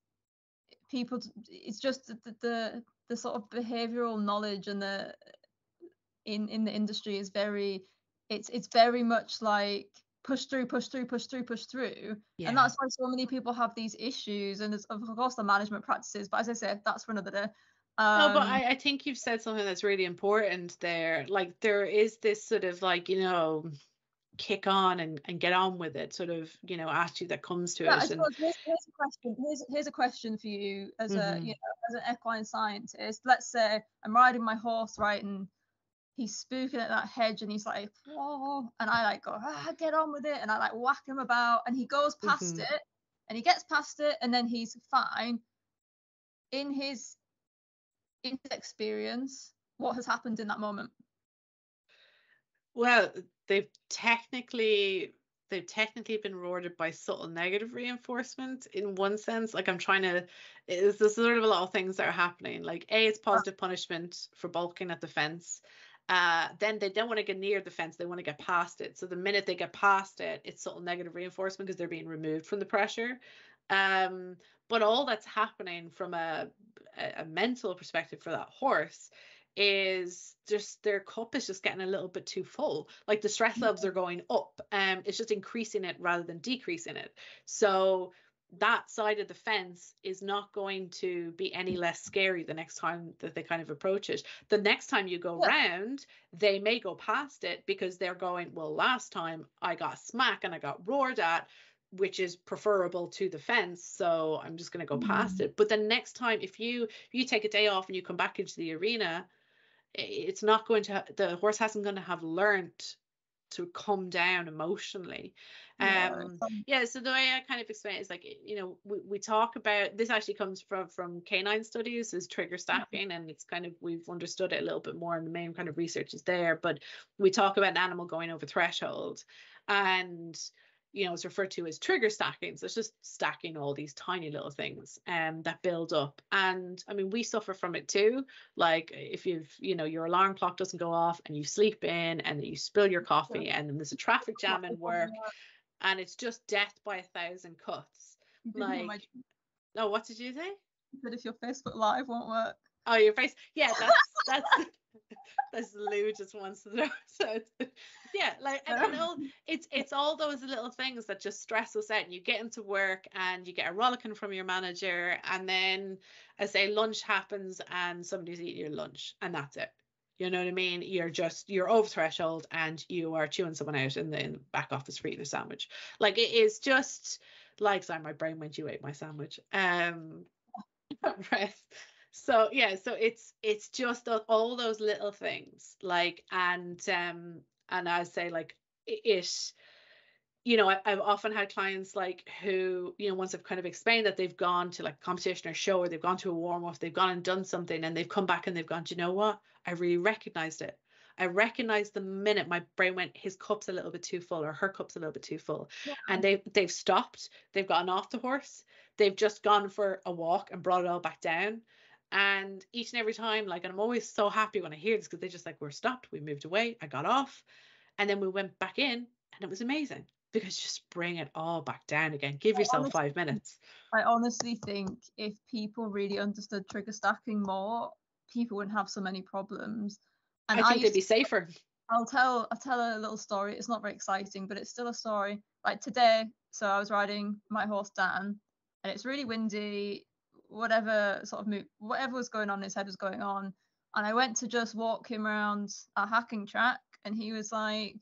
people, it's just the sort of behavioral knowledge and in the industry is very, it's very much like push through. Yeah. And that's why so many people have these issues. And of course the management practices, but as I said, that's for another day. No, but I think you've said something that's really important there. Like there is this sort of like, you know, kick on and get on with it sort of, you know, attitude that comes to yeah, it. I suppose here's a question. Here's a question for you as a, you know, as an equine scientist. Let's say I'm riding my horse, right, and he's spooking at that hedge and he's like, whoa, and I like go, get on with it, and I like whack him about, and he goes past it, and he gets past it, and then he's fine. In his experience, what has happened in that moment? Well, they've technically been rewarded by subtle negative reinforcement in one sense. Like there's sort of a lot of things that are happening. Like it's positive punishment for balking at the fence. Then they don't want to get near the fence, they want to get past it. So the minute they get past it, it's subtle negative reinforcement because they're being removed from the pressure. But all that's happening from a mental perspective for that horse is just their cup is just getting a little bit too full. Like the stress levels are going up. It's just increasing it rather than decreasing it. So that side of the fence is not going to be any less scary the next time that they kind of approach it. The next time you go round, they may go past it because they're going, well, last time I got smack and I got roared at, which is preferable to the fence, so I'm just going to go past it. But the next time, if you take a day off and you come back into the arena, it's not going to, the horse hasn't going to have learned to come down emotionally. So the way I kind of explain it is like, you know, we talk about this, actually comes from canine studies, is trigger stacking, and it's kind of, we've understood it a little bit more, and the main kind of research is there. But we talk about an animal going over threshold, and you know, it's referred to as trigger stacking. So it's just stacking all these tiny little things that build up. And I mean, we suffer from it too. Like if you know, your alarm clock doesn't go off and you sleep in and you spill your coffee and then there's a traffic jam in work and it's just death by 1,000 cuts. Like, oh, what did you say? But if your Facebook Live won't work. Oh, your face. Yeah, that's that's Lou just wants to know. So yeah, like, and all it's all those little things that just stress us out. And you get into work and you get a rollicking from your manager, and then I say lunch happens and somebody's eating your lunch, and that's it. You know what I mean? You're over threshold and you are chewing someone out in the back office for eating a sandwich. Like it is just like, sorry, my brain went, you ate my sandwich. Right. So yeah, so it's just all those little things, like, and I say like it, you know, I've often had clients like who, you know, once I've kind of explained that they've gone to like a competition or show, or they've gone to a warm up, they've gone and done something, and they've come back and they've gone, do you know what? I really recognized it. I recognized the minute my brain went, his cup's a little bit too full or her cup's a little bit too full. Yeah. And they've stopped, they've gotten off the horse, they've just gone for a walk and brought it all back down. And each and every time, like, and I'm always so happy when I hear this, because they just like, we're stopped, we moved away, I got off, and then we went back in, and it was amazing, because just bring it all back down again. Give yourself 5 minutes. I honestly think if people really understood trigger stacking more, people wouldn't have so many problems. And I think they'd be safer. I'll tell a little story. It's not very exciting, but it's still a story. Like today, so I was riding my horse Dan, and it's really windy. Whatever was going on in his head was going on, and I went to just walk him around a hacking track, and he was like,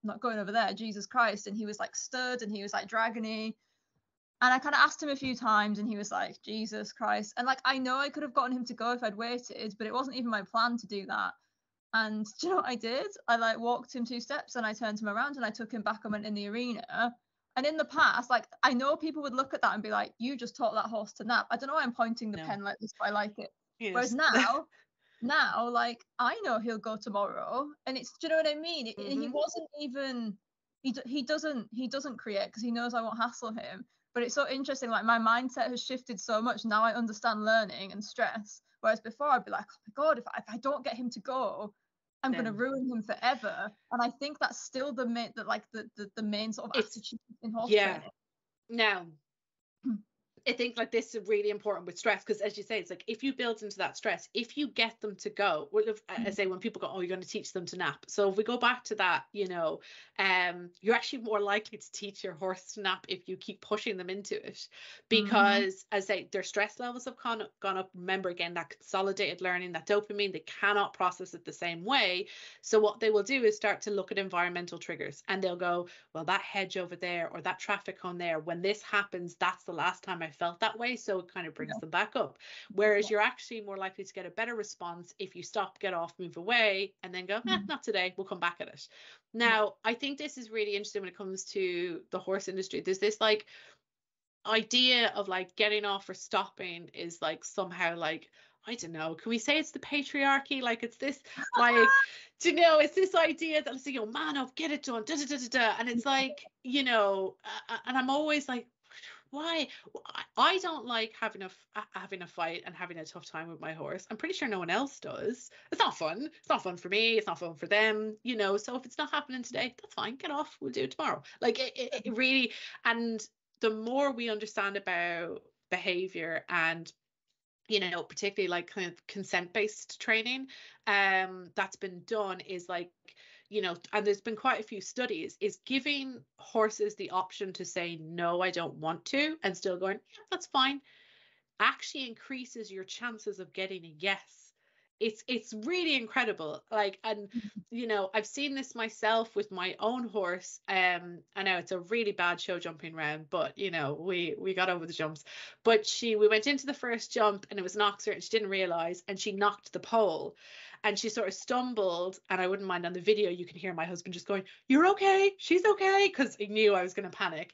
I'm not going over there, Jesus Christ. And he was like stirred, and he was like dragony, and I kind of asked him a few times, and he was like, Jesus Christ. And like, I know I could have gotten him to go if I'd waited, but it wasn't even my plan to do that. And do you know what I did? I like walked him 2 steps, and I turned him around, and I took him back and went in the arena. And in the past, like, I know people would look at that and be like, you just taught that horse to nap. I don't know why I'm pointing the pen like this, but I like it. Yes. Whereas now, like, I know he'll go tomorrow, and it's, do you know what I mean? He wasn't even, he doesn't create because he knows I won't hassle him. But it's so interesting, like, my mindset has shifted so much. Now I understand learning and stress. Whereas before I'd be like, oh my God, if I don't get him to go, I'm going to ruin him forever. And I think that's still the main sort of attitude in horse training. Now, I think like this is really important with stress, because as you say, it's like if you build into that stress, if you get them to go, well, if, I say when people go, oh, you're going to teach them to nap. So if we go back to that, you know, you're actually more likely to teach your horse to nap if you keep pushing them into it, because as I say, their stress levels have gone up. Remember, again, that consolidated learning, that dopamine, they cannot process it the same way. So what they will do is start to look at environmental triggers, and they'll go, well, that hedge over there or that traffic on there, when this happens, that's the last time I felt that way. So it kind of brings them back up. Whereas you're actually more likely to get a better response if you stop, get off, move away, and then go, not today, we'll come back at it. Now, I think this is really interesting when it comes to the horse industry. There's this like idea of like getting off or stopping is like somehow like, I don't know, can we say it's the patriarchy? Like it's this like, do you know, it's this idea that it's, you know, man up, get it done, da, da, da, da, da. And it's like, you know, and I'm always like, why? I don't like having a fight and having a tough time with my horse. I'm pretty sure no one else does. It's not fun. It's not fun for me. It's not fun for them, you know. So if it's not happening today, that's fine. Get off. We'll do it tomorrow. Like it really, and the more we understand about behavior and, you know, particularly like kind of consent-based training that's been done, is like, you know, and there's been quite a few studies, is giving horses the option to say, no, I don't want to, and still going, yeah, that's fine, actually increases your chances of getting a yes. It's really incredible. Like, and you know, I've seen this myself with my own horse. I know it's a really bad show jumping round, but you know, we got over the jumps. But we went into the first jump and it was an oxer, and she didn't realize, and she knocked the pole, and she sort of stumbled. And I wouldn't mind, on the video you can hear my husband just going, you're okay, she's okay, because he knew I was going to panic.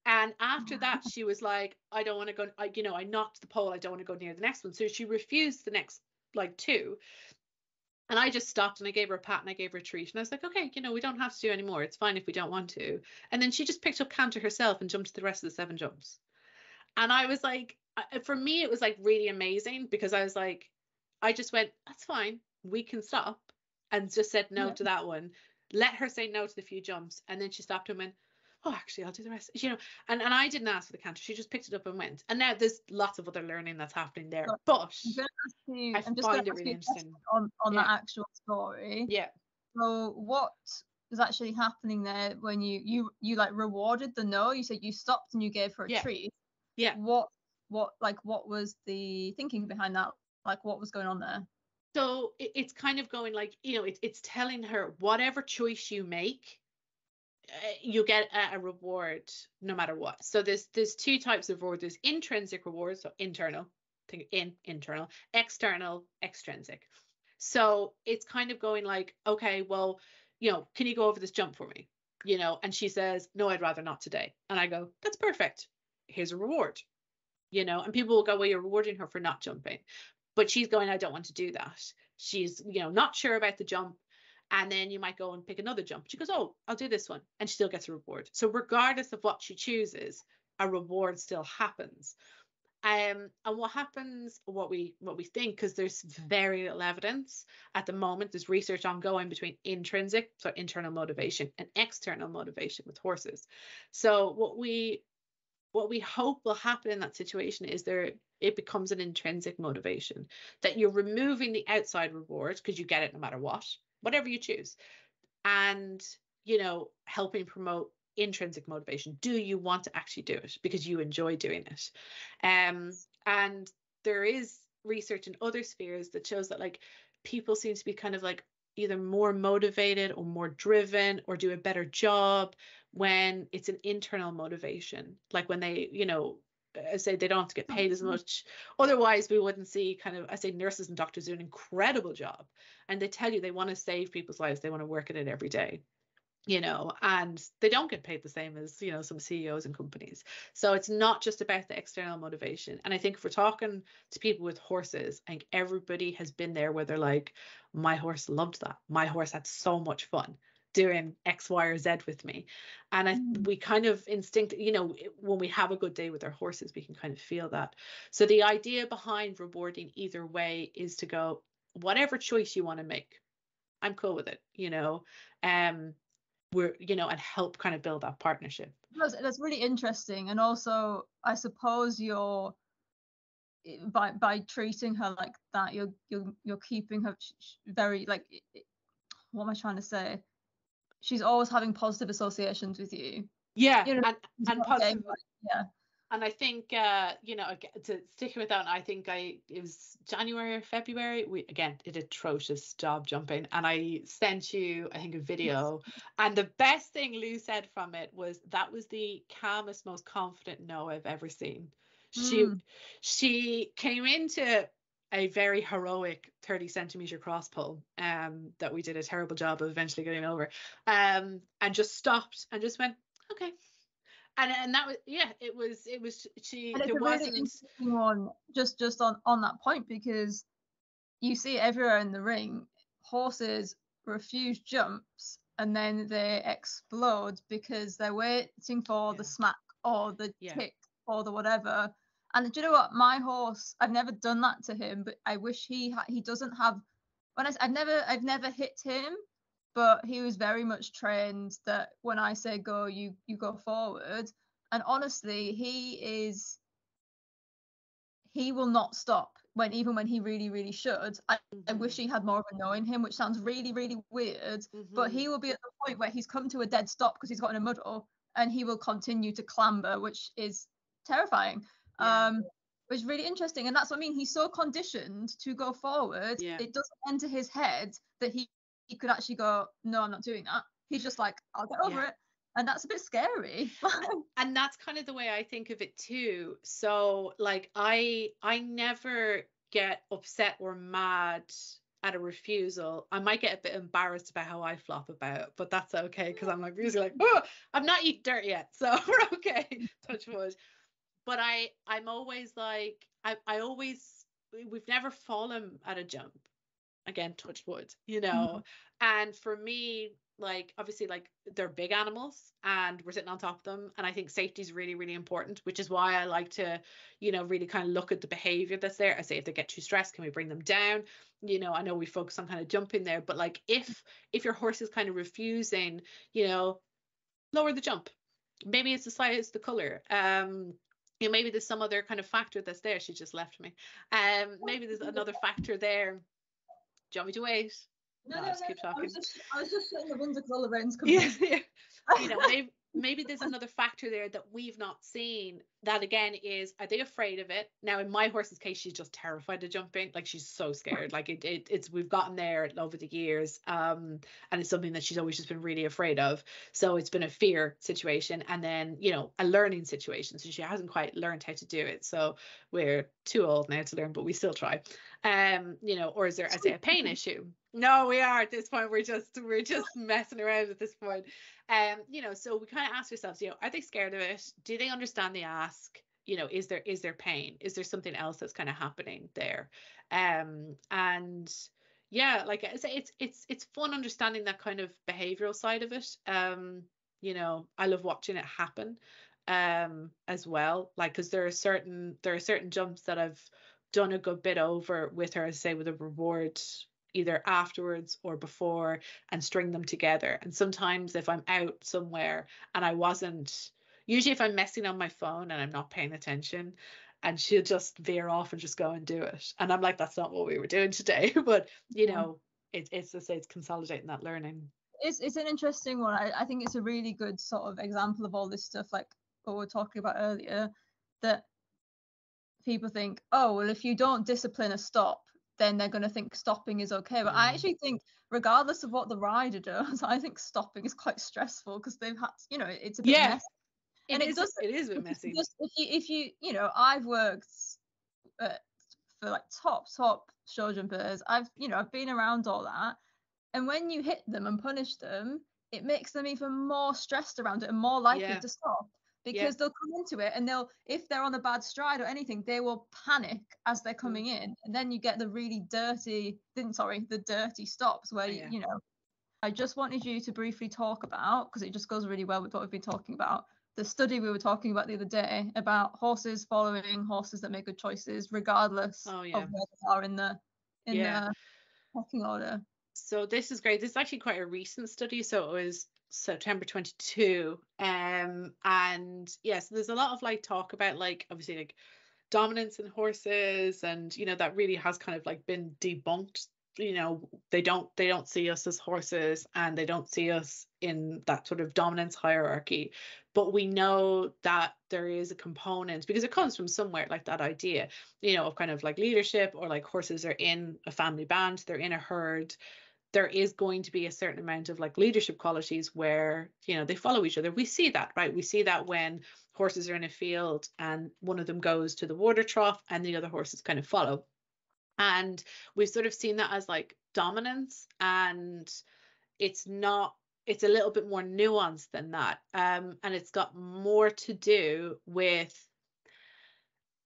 And after that, she was like, I don't want to go, you know, I knocked the pole, I don't want to go near the next one. So she refused the next like two. And I just stopped and I gave her a pat and I gave her a treat. And I was like, okay, you know, we don't have to do any more. It's fine if we don't want to. And then she just picked up canter herself and jumped the rest of the 7 jumps. And I was like, for me, it was like really amazing, because I was like, I just went, that's fine, we can stop, and just said no to that one. Let her say no to the few jumps. And then she stopped and went, oh, actually, I'll do the rest, you know. And I didn't ask for the canter. She just picked it up and went. And now there's lots of other learning that's happening there. But I find it really interesting on that actual story. Yeah. So what is actually happening there when you like rewarded the no? You said you stopped and you gave her a treat. Yeah. What was the thinking behind that? Like, what was going on there? So it's kind of going like, you know, it's telling her, whatever choice you make, you get a reward no matter what. So there's 2 types of reward. There's intrinsic rewards, so internal, internal, external, extrinsic. So it's kind of going like, okay, well, you know, can you go over this jump for me? You know, and she says, no, I'd rather not today. And I go, that's perfect. Here's a reward. You know, and people will go, well, you're rewarding her for not jumping. But she's going, I don't want to do that. She's, you know, not sure about the jump. And then you might go and pick another jump. She goes, oh, I'll do this one. And she still gets a reward. So regardless of what she chooses, a reward still happens. And what happens, what we think, because there's very little evidence at the moment, there's research ongoing between intrinsic, so internal motivation, and external motivation with horses. So what we hope will happen in that situation is it becomes an intrinsic motivation, that you're removing the outside reward because you get it no matter what, whatever you choose, and, you know, helping promote intrinsic motivation. Do you want to actually do it because you enjoy doing it? And there is research in other spheres that shows that like people seem to be kind of like either more motivated or more driven or do a better job when it's an internal motivation, like when they, you know, I say they don't have to get paid as much. Otherwise, we wouldn't see kind of, I say nurses and doctors do an incredible job, and they tell you they want to save people's lives. They want to work at it every day, you know, and they don't get paid the same as, you know, some CEOs and companies. So it's not just about the external motivation. And I think if we're talking to people with horses, I think everybody has been there where they're like, my horse loved that. My horse had so much fun doing X, Y, or Z with me. And we kind of you know, when we have a good day with our horses, we can kind of feel that. So the idea behind rewarding either way is to go, whatever choice you want to make, I'm cool with it, you know. we're, you know, and help kind of build that partnership. That's really interesting. And also, I suppose you're by treating her like that, you're keeping her very like, what am I trying to say? She's always having positive associations with you. Yeah, You know, and positive. Yeah. And I think, you know, to stick with that, I think it was January or February, we again did a atrocious job jumping, and I sent you, I think, a video. And the best thing Lou said from it was that was the calmest, most confident no I've ever seen. She came into a very heroic 30-centimeter cross pull that we did a terrible job of eventually getting over, and just stopped and just went, okay. And that was, yeah, it was she, and it's there a wasn't really interesting one just on that point, because you see it everywhere in the ring. Horses refuse jumps and then they explode because they're waiting for the smack or the kick or the whatever. And do you know what? My horse, I've never done that to him, but I wish he doesn't have. I've never hit him, but he was very much trained that when I say go, you go forward. And honestly, he will not stop even when he really, really should. I wish he had more of a no in him, which sounds really, really weird, but he will be at the point where he's come to a dead stop because he's got in a muddle, and he will continue to clamber, which is terrifying. Which is really interesting. And that's what I mean. He's so conditioned to go forward. It doesn't enter his head that he could actually go, no, I'm not doing that. He's just like, I'll get over it. And that's a bit scary. And that's kind of the way I think of it too. So like I never get upset or mad at a refusal. I might get a bit embarrassed about how I flop about it, but that's okay, because I'm like usually like, oh, I'm not eating dirt yet, so we're okay. Touch wood. But I'm always like, we've never fallen at a jump. Again, touch wood, you know. And for me, like obviously, like they're big animals and we're sitting on top of them, and I think safety is really, really important, which is why I like to, you know, really kind of look at the behavior that's there. I say, if they get too stressed, can we bring them down? You know, I know we focus on kind of jumping there, but like if your horse is kind of refusing, you know, lower the jump. Maybe it's the size, the color. You know, maybe there's some other kind of factor that's there. She just left me. Maybe there's another factor there. Do you want me to wait? No, just keep talking. I was just shutting the window because all the rain's coming. Yeah. You know, maybe there's another factor there that we've not seen. That again is, are they afraid of it? Now, in my horse's case, she's just terrified of jumping. Like she's so scared. Like it's we've gotten there over the years. And it's something that she's always just been really afraid of. So it's been a fear situation, and then, you know, a learning situation. So she hasn't quite learned how to do it. So we're too old now to learn, but we still try. You know, or is there, I say, a pain issue? No, we are at this point. We're just messing around at this point. You know, so we kind of ask ourselves, you know, are they scared of it? Do they understand the ask? You know, is there pain? Is there something else that's kind of happening there? And yeah, like I say, it's fun understanding that kind of behavioral side of it. You know, I love watching it happen as well. Like, because there are certain jumps that I've done a good bit over with her, say with a reward either afterwards or before, and string them together. And sometimes if I'm out somewhere and I wasn't, usually if I'm messing on my phone and I'm not paying attention, and she'll just veer off and just go and do it, and I'm like, that's not what we were doing today. But you know, it's to say, it's consolidating that learning. It's an interesting one. I think it's a really good sort of example of all this stuff, like what we were talking about earlier, that people think, oh, well, if you don't discipline a stop, then they're going to think stopping is okay. But I actually think, regardless of what the rider does, I think stopping is quite stressful, because they've had, you know, it's a bit messy. It is a bit messy. If you know, I've worked for like top show jumpers. I've been around all that, and when you hit them and punish them, it makes them even more stressed around it and more likely to stop. Because they'll come into it, and if they're on a bad stride or anything, they will panic as they're coming in, and then you get the really dirty stops where you know. I just wanted you to briefly talk about, because it just goes really well with what we've been talking about, the study we were talking about the other day about horses following horses that make good choices regardless of where they are in the pecking order. So this is great. This is actually quite a recent study. So it was September 22. And yeah, so there's a lot of like talk about like obviously like dominance in horses, and you know that really has kind of like been debunked. You know, they don't see us as horses, and they don't see us in that sort of dominance hierarchy. But we know that there is a component, because it comes from somewhere, like that idea, you know, of kind of like leadership, or like horses are in a family band, they're in a herd. There is going to be a certain amount of like leadership qualities where, you know, they follow each other. We see that, right? We see that when horses are in a field and one of them goes to the water trough and the other horses kind of follow. And we've sort of seen that as like dominance, and it's not, it's a little bit more nuanced than that. And it's got more to do with,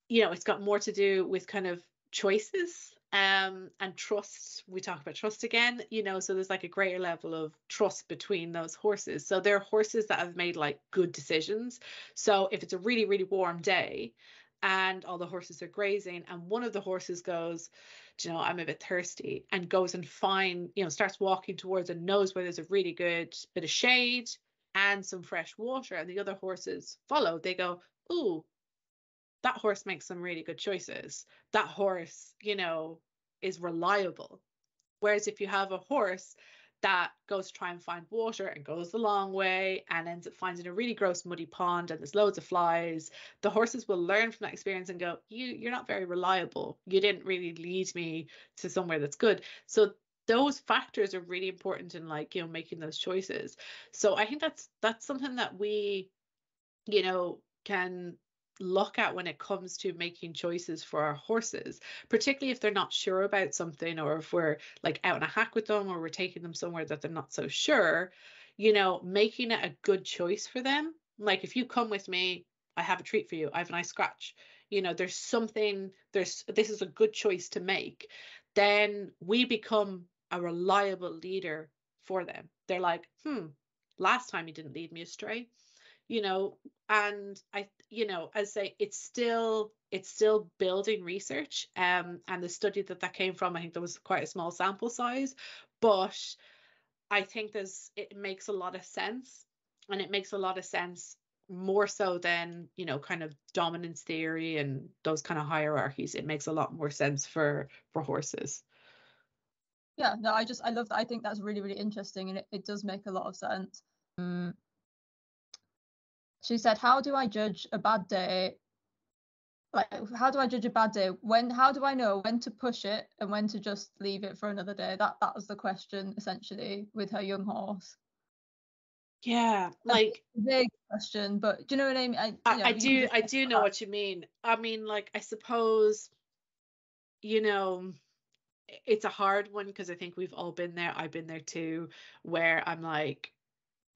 you know, it's got more to do with kind of choices, and trust. We talk about trust again, you know, so there's like a greater level of trust between those horses. So they're horses that have made like good decisions. So if it's a really, really warm day and all the horses are grazing, and one of the horses goes, "Do you know, I'm a bit thirsty," and goes and starts walking towards and knows where there's a really good bit of shade and some fresh water, and the other horses follow, they go, "Ooh, that horse makes some really good choices. That horse, you know, is reliable." Whereas if you have a horse that goes to try and find water and goes the long way and ends up finding a really gross muddy pond and there's loads of flies, the horses will learn from that experience and go, you're not very reliable. You didn't really lead me to somewhere that's good. So those factors are really important in, like, you know, making those choices. So I think that's something that we, you know, can look at when it comes to making choices for our horses, particularly if they're not sure about something, or if we're like out in a hack with them, or we're taking them somewhere that they're not so sure, you know, making it a good choice for them. Like, if you come with me, I have a treat for you, I have a nice scratch, you know, this is a good choice to make. Then we become a reliable leader for them. They're like, last time you didn't lead me astray, you know. And I, you know, as I say, it's still building research, and the study that came from, I think there was quite a small sample size, but I think it makes a lot of sense, and it makes a lot of sense more so than, you know, kind of dominance theory and those kind of hierarchies. It makes a lot more sense for horses. Yeah, no, I love that. I think that's really, really interesting, and it does make a lot of sense. She said, how do I judge a bad day? Like, how do I judge a bad day? How do I know when to push it and when to just leave it for another day? That was the question, essentially, with her young horse. Yeah, like a big question, but do you know what I mean? I do know what you mean. I mean, like, I suppose, you know, it's a hard one, because I think we've all been there. I've been there too, where I'm like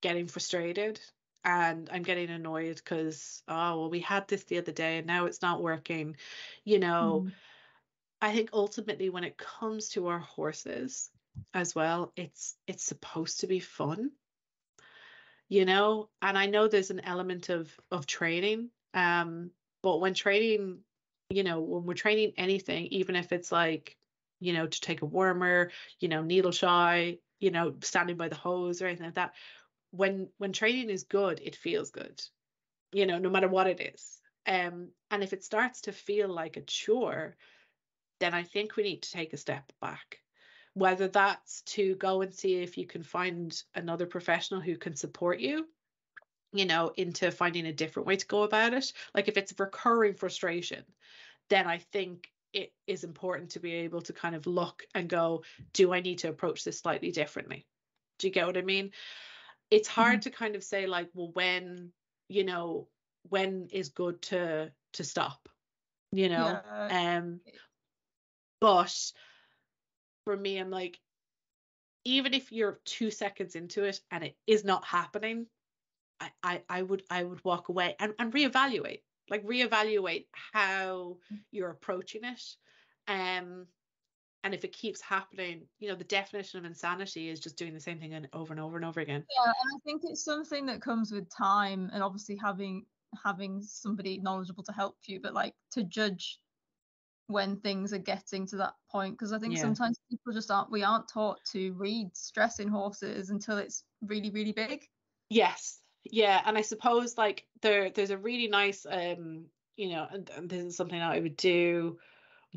getting frustrated and I'm getting annoyed because, oh, well, we had this the other day and now it's not working, you know. I think ultimately when it comes to our horses as well, it's supposed to be fun, you know. And I know there's an element of training, but when training, you know, when we're training anything, even if it's like, you know, to take a wormer, you know, needle shy, you know, standing by the hose or anything like that, when training is good, it feels good, you know, no matter what it is. And if it starts to feel like a chore, then I think we need to take a step back, whether that's to go and see if you can find another professional who can support you, you know, into finding a different way to go about it. Like, if it's recurring frustration, then I think it is important to be able to kind of look and go, do I need to approach this slightly differently? Do you get what I mean? It's hard to kind of say, like, well, when, you know, when is good to stop, you know? But for me, I'm like, even if you're 2 seconds into it and it is not happening, I would walk away and reevaluate, like reevaluate how you're approaching it. And if it keeps happening, you know, the definition of insanity is just doing the same thing over and over and over again. Yeah, and I think it's something that comes with time, and obviously having somebody knowledgeable to help you, but like to judge when things are getting to that point, because I think sometimes people just aren't taught to read stress in horses until it's really, really big. Yes. Yeah. And I suppose like there's a really nice and this is something that I would do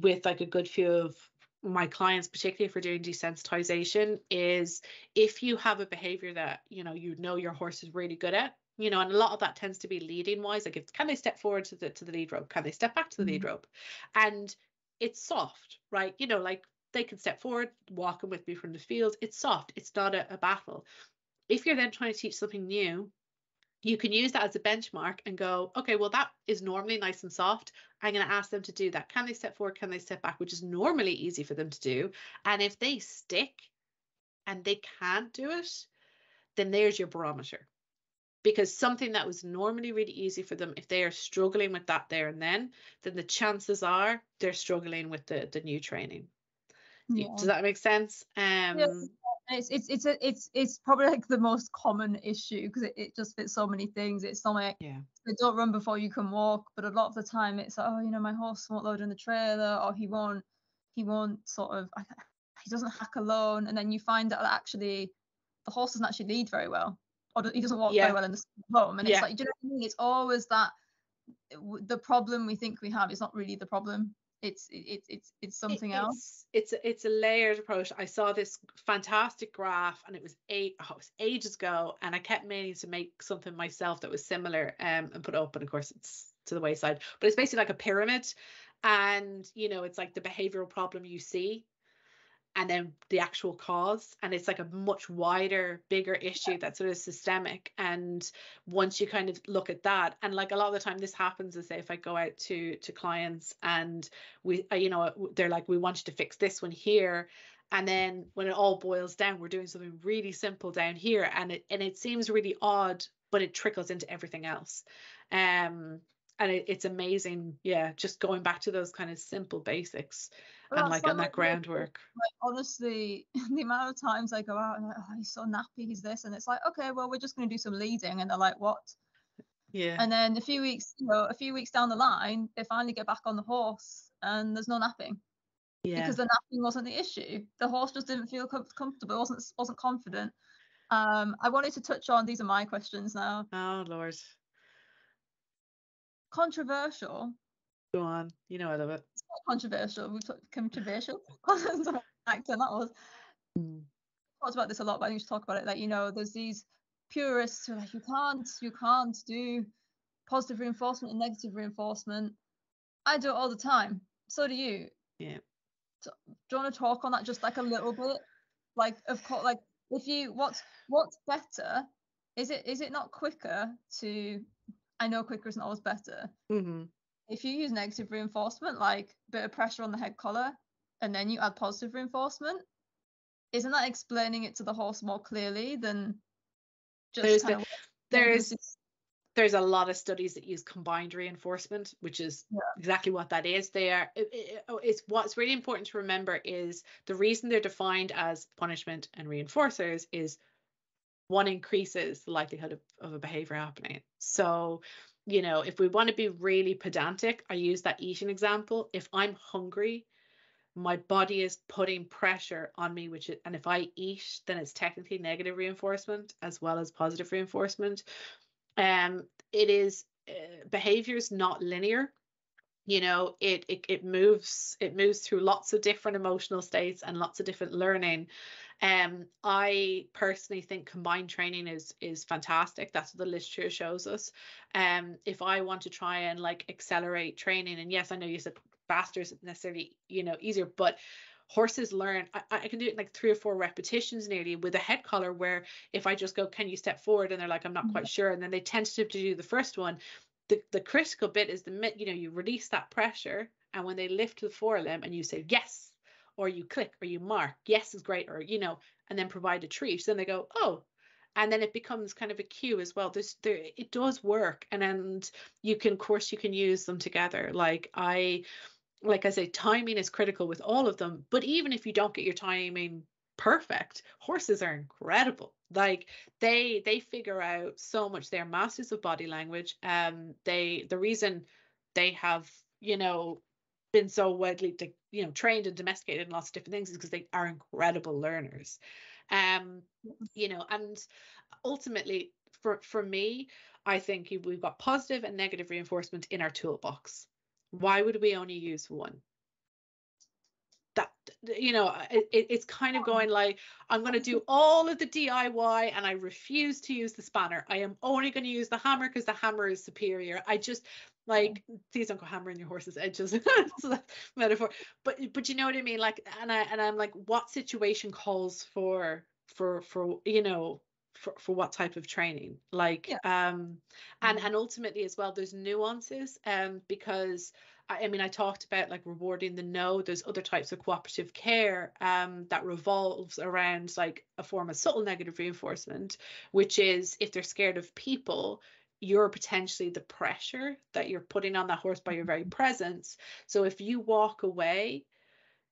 with like a good few of my clients, particularly if we're doing desensitization, is if you have a behavior that you know your horse is really good at, and a lot of that tends to be leading wise, like can they step forward to the lead rope, can they step back to the lead rope, and it's soft, right? Like they can step forward walking with me from the field, it's soft, it's not a battle. If you're then trying to teach something new, you can use that as a benchmark and go, okay, well, that is normally nice and soft. I'm going to ask them to do that. Can they step forward? Can they step back? Which is normally easy for them to do. And if they stick and they can't do it, then there's your barometer. Because something that was normally really easy for them, if they are struggling with that there and then the chances are they're struggling with the new training. Yeah. Does that make sense? Yeah, it's probably like the most common issue because it just fits so many things. It's not like they don't run before you can walk, but a lot of the time it's like, oh, my horse won't load in the trailer, or he won't sort of, he doesn't hack alone, and then you find that actually the horse doesn't actually lead very well, or he doesn't walk very well in the home, and it's like, do you know what I mean? It's always that the problem we think we have is not really the problem. It's something else. It's a layered approach. I saw this fantastic graph, and it was ages ago, and I kept meaning to make something myself that was similar, and put it up, and of course it's to the wayside. But it's basically like a pyramid, and it's like the behavioral problem you see, and then the actual cause, and it's like a much wider, bigger issue that's sort of systemic. And once you kind of look at that, and like a lot of the time this happens is, say, if I go out to clients and we they're like, we want you to fix this one here, and then when it all boils down, we're doing something really simple down here, and it seems really odd, but it trickles into everything else. And it's amazing, just going back to those kind of simple basics, and like on that groundwork. Like, honestly, the amount of times I go out and I'm like, oh, he's so nappy, he's this, and it's like, okay, well, we're just going to do some leading, and they're like, what? Yeah. And then a few weeks down the line, they finally get back on the horse, and there's no napping. Yeah. Because the napping wasn't the issue. The horse just didn't feel comfortable, wasn't confident. I wanted to touch on, these are my questions now. Oh Lord. Controversial. Go on. I love it. It's not controversial. We've talked controversial. Accent that was. Talked about this a lot, but I need to talk about it. Like, there's these purists who are like, you can't do positive reinforcement and negative reinforcement. I do it all the time. So do you. Yeah. So, do you want to talk on that just like a little bit? Like, of course, like if you, what's better? Is it not quicker to? I know quicker isn't always better. Mm-hmm. If you use negative reinforcement, like a bit of pressure on the head collar, and then you add positive reinforcement, isn't that explaining it to the horse more clearly than just there's a lot of studies that use combined reinforcement, which is exactly what that is. It's what's really important to remember is the reason they're defined as punishment and reinforcers is one increases the likelihood of a behavior happening. So, if we want to be really pedantic, I use that eating example. If I'm hungry, my body is putting pressure on me, and if I eat, then it's technically negative reinforcement as well as positive reinforcement. It is behavior is not linear. It moves through lots of different emotional states and lots of different learning. I personally think combined training is fantastic. That's what the literature shows us. If I want to try and like accelerate training, and yes, I know you said faster isn't necessarily easier, but horses learn. I can do it in like 3 or 4 repetitions nearly with a head collar, where if I just go, can you step forward, and they're like, I'm not quite sure, and then they tentatively do the first one. The critical bit is you release that pressure, and when they lift the forelimb and you say yes, or you click, or you mark yes is great, or and then provide a treat, then they go, oh, and then it becomes kind of a cue as well. It does work, and you can use them together. Like I say, timing is critical with all of them, but even if you don't get your timing perfect, horses are incredible. Like they figure out so much. They're masters of body language. The reason they have been so widely trained and domesticated in lots of different things is because they are incredible learners. You know, and ultimately for me, I think we've got positive and negative reinforcement in our toolbox. Why would we only use one? That, you know, it's kind of going like, I'm going to do all of the DIY and I refuse to use the spanner. I am only going to use the hammer because the hammer is superior. I just like, please don't go hammering your horse's edges. It's a metaphor, but you know what I mean? Like, and I'm like, what situation calls for you know, for what type of training? Like, and ultimately as well, there's nuances, because I mean, I talked about like rewarding the no. There's other types of cooperative care that revolves around like a form of subtle negative reinforcement, which is if they're scared of people, you're potentially the pressure that you're putting on that horse by your very presence. So if you walk away,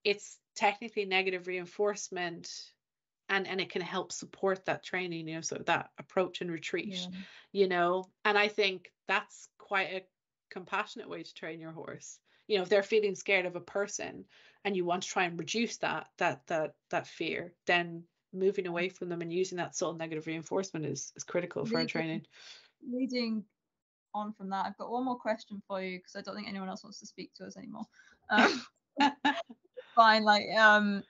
it's technically negative reinforcement, and it can help support that training, you know, so that approach and retreat, you know. And I think that's quite a compassionate way to train your horse. You know, if they're feeling scared of a person and you want to try and reduce that fear, then moving away from them and using that subtle negative reinforcement is critical for our training. Leading on from that, I've got one more question for you because I don't think anyone else wants to speak to us anymore. Fine, like oh,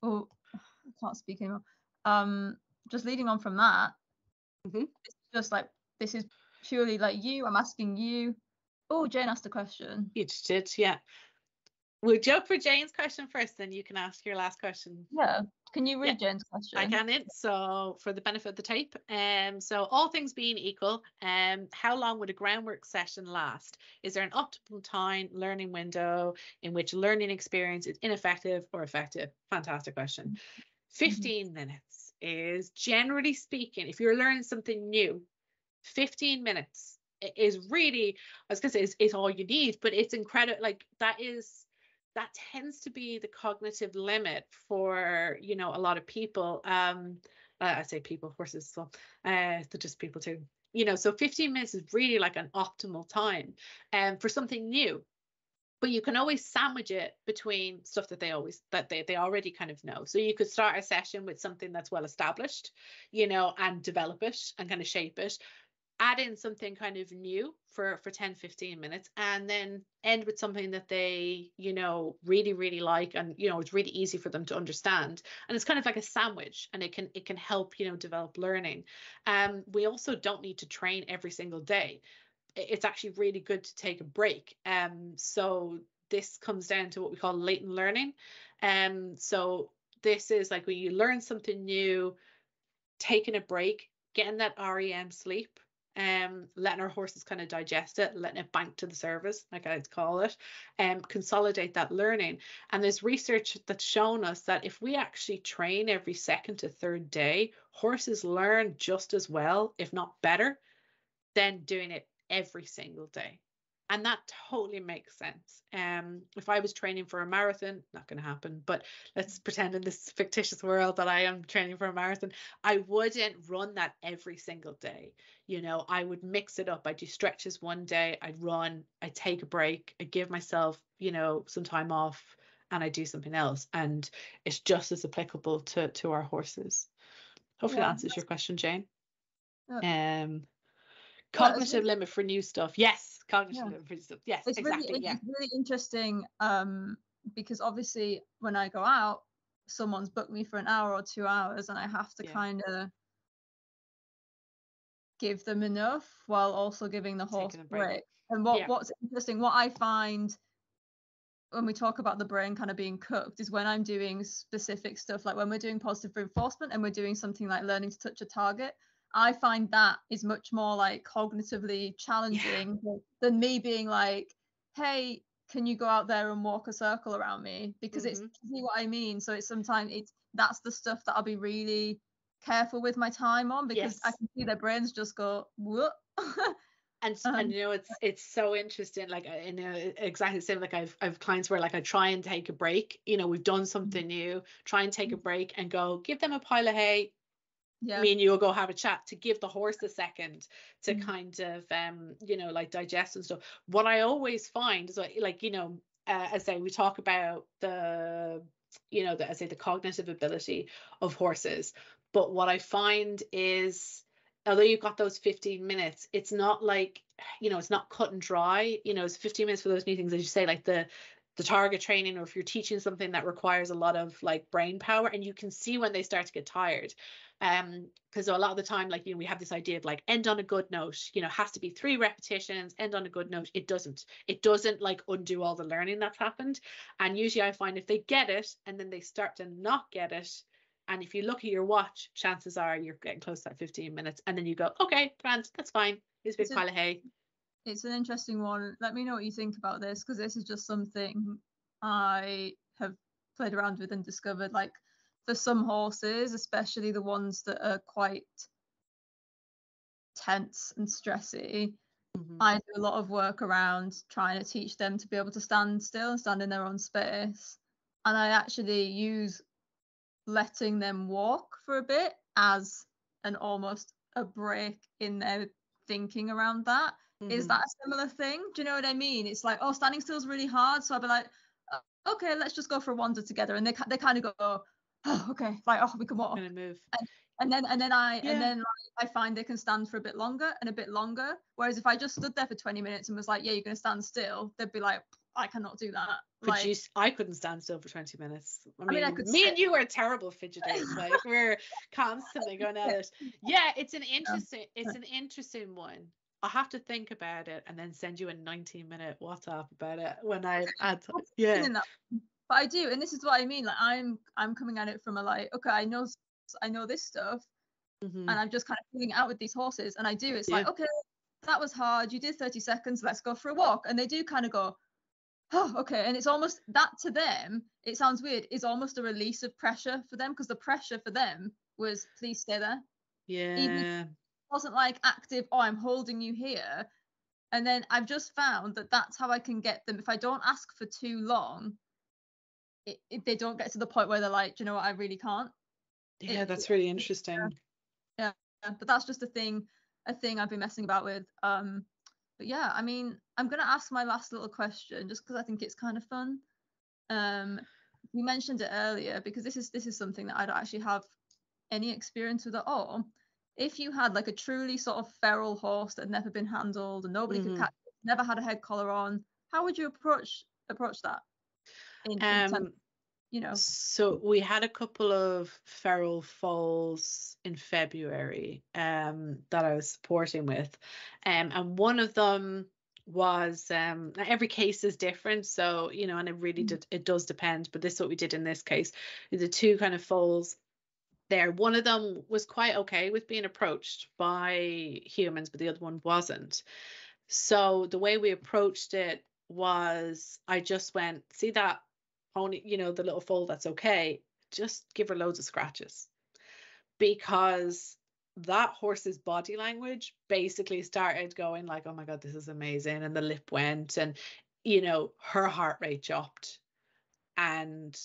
I can't speak anymore. Just leading on from that, it's just like, this is purely like you. I'm asking you. Oh, Jane asked a question. You did, yeah. We'll jump for Jane's question first, then you can ask your last question. Yeah. Can you read Jane's question? I can. So for the benefit of the tape, so all things being equal, how long would a groundwork session last? Is there an optimal time learning window in which learning experience is ineffective or effective? Fantastic question. 15 minutes is, generally speaking, if you're learning something new, 15 minutes is really, I was gonna say is all you need, but it's incredible. Like that tends to be the cognitive limit for, you know, a lot of people. I say people, horses as well. They're just people too. You know, so 15 minutes is really like an optimal time for something new. But you can always sandwich it between stuff that they already kind of know. So you could start a session with something that's well established, you know, and develop it and kind of shape it. Add in something kind of new for 10-15 minutes, and then end with something that they, you know, really, really like, and, you know, it's really easy for them to understand. And it's kind of like a sandwich, and it can help, you know, develop learning. We also don't need to train every single day. It's actually really good to take a break. So this comes down to what we call latent learning. So this is like when you learn something new, taking a break, getting that REM sleep, letting our horses kind of digest it, letting it bank to the surface, like I'd call it, consolidate that learning. And there's research that's shown us that if we actually train every second to third day, horses learn just as well, if not better, than doing it every single day. And that totally makes sense. If I was training for a marathon, not going to happen, but let's pretend in this fictitious world that I am training for a marathon, I wouldn't run that every single day. You know, I would mix it up. I do stretches one day, I'd run, I take a break, I give myself, you know, some time off, and I do something else. And it's just as applicable to our horses. Hopefully that answers your question, Jane. Cognitive limit for new stuff. Yes, cognitive limit for new stuff. Yes, it's exactly. It's really interesting, because obviously when I go out, someone's booked me for an hour or 2 hours, and I have to kind of give them enough while also giving the horse a break. And what's interesting, what I find when we talk about the brain kind of being cooked, is when I'm doing specific stuff, like when we're doing positive reinforcement and we're doing something like learning to touch a target. I find that is much more like cognitively challenging than me being like, hey, can you go out there and walk a circle around me? Because it's see what I mean. So that's the stuff that I'll be really careful with my time on, because I can see their brains just go, whoop. And you know, it's so interesting. Like, I know exactly the same. Like I've clients where like I try and take a break. You know, we've done something new, try and take a break and go give them a pile of hay. Me and you will go have a chat to give the horse a second to kind of you know, like digest and stuff. What I always find is like, you know, as I say, we talk about the you know, I say the cognitive ability of horses. But what I find is, although you've got those 15 minutes, it's not like, you know, it's not cut and dry. You know, it's 15 minutes for those new things, as you say, like the target training, or if you're teaching something that requires a lot of like brain power, and you can see when they start to get tired. Because a lot of the time, like, you know, we have this idea of like end on a good note, you know, has to be 3 repetitions, end on a good note. It doesn't like undo all the learning that's happened. And usually I find if they get it and then they start to not get it, and if you look at your watch, chances are you're getting close to that 15 minutes, and then you go, okay, grand, that's fine, here's a big pile of hay. It's an interesting one. Let me know what you think about this, because this is just something I have played around with and discovered. Like, for some horses, especially the ones that are quite tense and stressy, I do a lot of work around trying to teach them to be able to stand still and stand in their own space. And I actually use letting them walk for a bit as an almost a break in their thinking around that. Is that a similar thing? Do you know what I mean? It's like, oh, standing still is really hard. So I'll be like, okay, let's just go for a wander together. And they kind of go, oh, okay, like, oh, we can walk. Gonna move. And then I find they can stand for a bit longer and a bit longer. Whereas if I just stood there for 20 minutes and was like, yeah, you're gonna stand still, they'd be like, I cannot do that. I couldn't stand still for 20 minutes. I mean, I could me and you are terrible fidgeters. Like, we're constantly going at it. Yeah, it's an interesting one. I'll have to think about it and then send you a 19-minute WhatsApp about it when I add. Yeah. But I do, and this is what I mean. Like, I'm coming at it from a like, okay, I know this stuff, and I'm just kind of feeling it out with these horses, and I do. It's like, okay, that was hard. You did 30 seconds. Let's go for a walk, and they do kind of go, oh, okay. And it's almost that to them, it sounds weird, is almost a release of pressure for them, because the pressure for them was, please stay there. Yeah. Even if it wasn't like active, oh, I'm holding you here. And then I've just found that that's how I can get them. If I don't ask for too long, they don't get to the point where they're like, do you know what, I really can't. Yeah, that's really interesting. Yeah, but that's just a thing I've been messing about with. But yeah, I mean, I'm gonna ask my last little question just because I think it's kind of fun. You mentioned it earlier, because this is something that I don't actually have any experience with at all. If you had like a truly sort of feral horse that had never been handled and nobody could catch it, never had a head collar on, how would you approach that? You know. So we had a couple of feral foals in February that I was supporting with, and one of them was every case is different, so you know, and it does depend, but this is what we did in this case. The 2 kind of foals there, one of them was quite okay with being approached by humans, but the other one wasn't. So the way we approached it was, I just went, see that pony, you know, the little foal that's okay, just give her loads of scratches, because that horse's body language basically started going like, oh my God, this is amazing. And the lip went, and, you know, her heart rate dropped and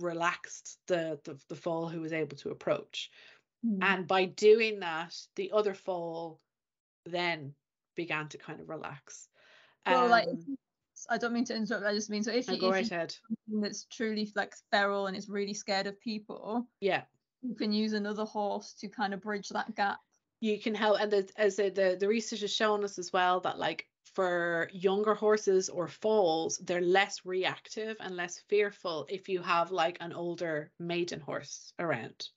relaxed the foal who was able to approach. And by doing that, the other foal then began to kind of relax. Well, like, I don't mean to interrupt. I just mean, so if you ahead. That's truly like feral and is really scared of people, yeah, you can use another horse to kind of bridge that gap. You can help, and the research has shown us as well that, like, for younger horses or foals, they're less reactive and less fearful if you have like an older maiden horse around.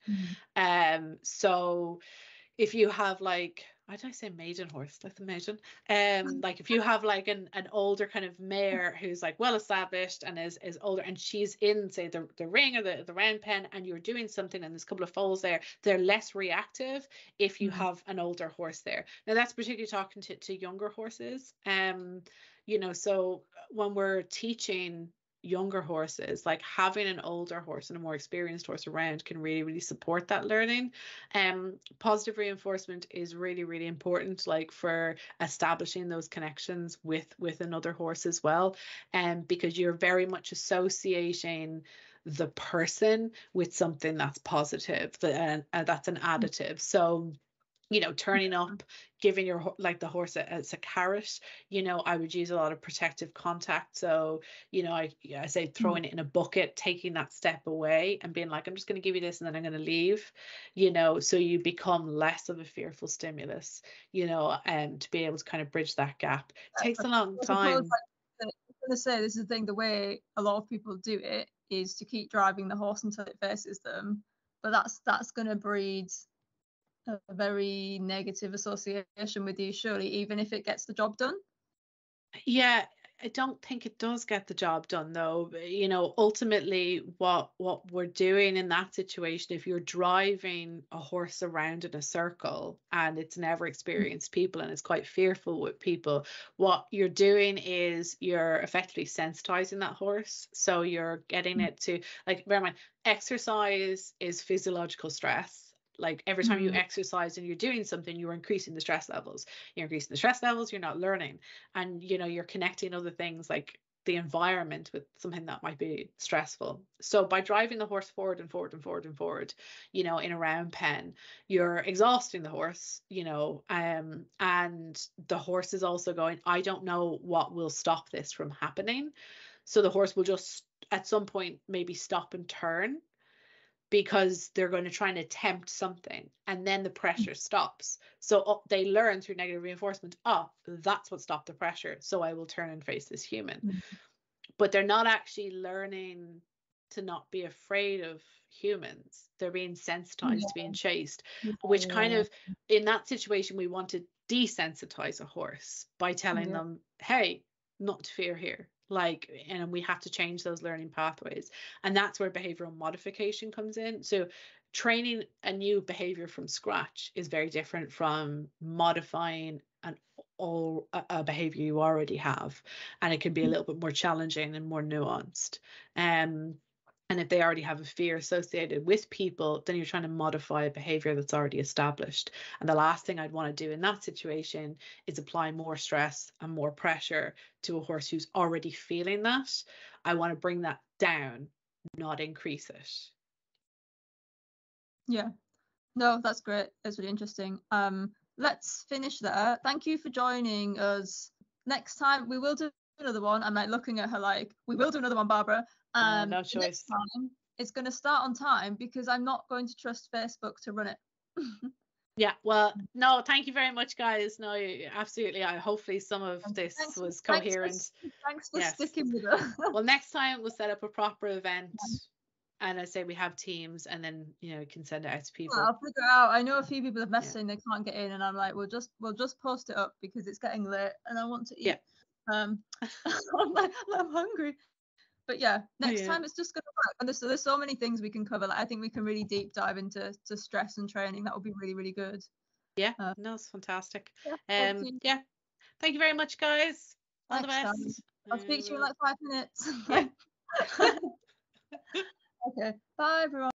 So if you have like, why did I say maiden horse? Like the maiden. Like if you have like an older kind of mare who's like well established and is older, and she's in, say, the ring or the round pen, and you're doing something and there's a couple of foals there, they're less reactive if you have an older horse there. Now that's particularly talking to younger horses. You know, so when we're teaching younger horses, like having an older horse and a more experienced horse around can really, really support that learning. Positive reinforcement is really, really important, like for establishing those connections with another horse as well, because you're very much associating the person with something that's positive, that's an additive. So you know, turning up, giving your like the horse as a carrot. You know, I would use a lot of protective contact. So, you know, I say throwing it in a bucket, taking that step away and being like, I'm just going to give you this and then I'm going to leave, you know, so you become less of a fearful stimulus, you know, and to be able to kind of bridge that gap. It takes a long time. I was going to say, this is the thing, the way a lot of people do it is to keep driving the horse until it faces them, but that's going to breed a very negative association with you, surely, even if it gets the job done. Yeah, I don't think it does get the job done though. You know, ultimately what we're doing in that situation, if you're driving a horse around in a circle and it's never experienced people and it's quite fearful with people, what you're doing is you're effectively sensitizing that horse. So you're getting it to, like, bear in mind, exercise is physiological stress. Like every time you exercise and you're doing something, you're increasing the stress levels. You're increasing the stress levels, you're not learning. And, you know, you're connecting other things like the environment with something that might be stressful. So by driving the horse forward and forward and forward and forward, you know, in a round pen, you're exhausting the horse, you know, and the horse is also going, I don't know what will stop this from happening. So the horse will just at some point maybe stop and turn, because they're going to try and attempt something and then the pressure stops. So they learn through negative reinforcement, oh, that's what stopped the pressure, so I will turn and face this human. But they're not actually learning to not be afraid of humans. They're being sensitized to being chased, which kind of, in that situation, we want to desensitize a horse by telling them, hey, not to fear here. Like, and we have to change those learning pathways. And that's where behavioral modification comes in. So training a new behavior from scratch is very different from modifying a behavior you already have, and it can be a little bit more challenging and more nuanced. And if they already have a fear associated with people, then you're trying to modify a behavior that's already established. And the last thing I'd want to do in that situation is apply more stress and more pressure to a horse who's already feeling that. I want to bring that down, not increase it. Yeah, no, that's great. That's really interesting. Let's finish there. Thank you for joining us. Next time we will do another one. I'm like looking at her like, we will do another one, Barbara. No choice. Next time it's going to start on time because I'm not going to trust Facebook to run it. Yeah, well, no, thank you very much, guys. No, absolutely. Hopefully some of this was coherent. Thanks for sticking with us. Well, next time we'll set up a proper event. And I say we have teams, and then, you know, you can send it out to people. I'll figure it out. I know a few people have messaged saying they can't get in, and I'm like, we'll just post it up because it's getting late and I want to eat. Yeah. I'm hungry. But yeah, next time it's just gonna work. And there's so many things we can cover. Like, I think we can really deep dive into stress and training. That would be really, really good. Yeah, no, it's fantastic. Yeah. Thank you very much, guys. All the best. I'll speak to you in like 5 minutes. Yeah. Okay. Bye, everyone.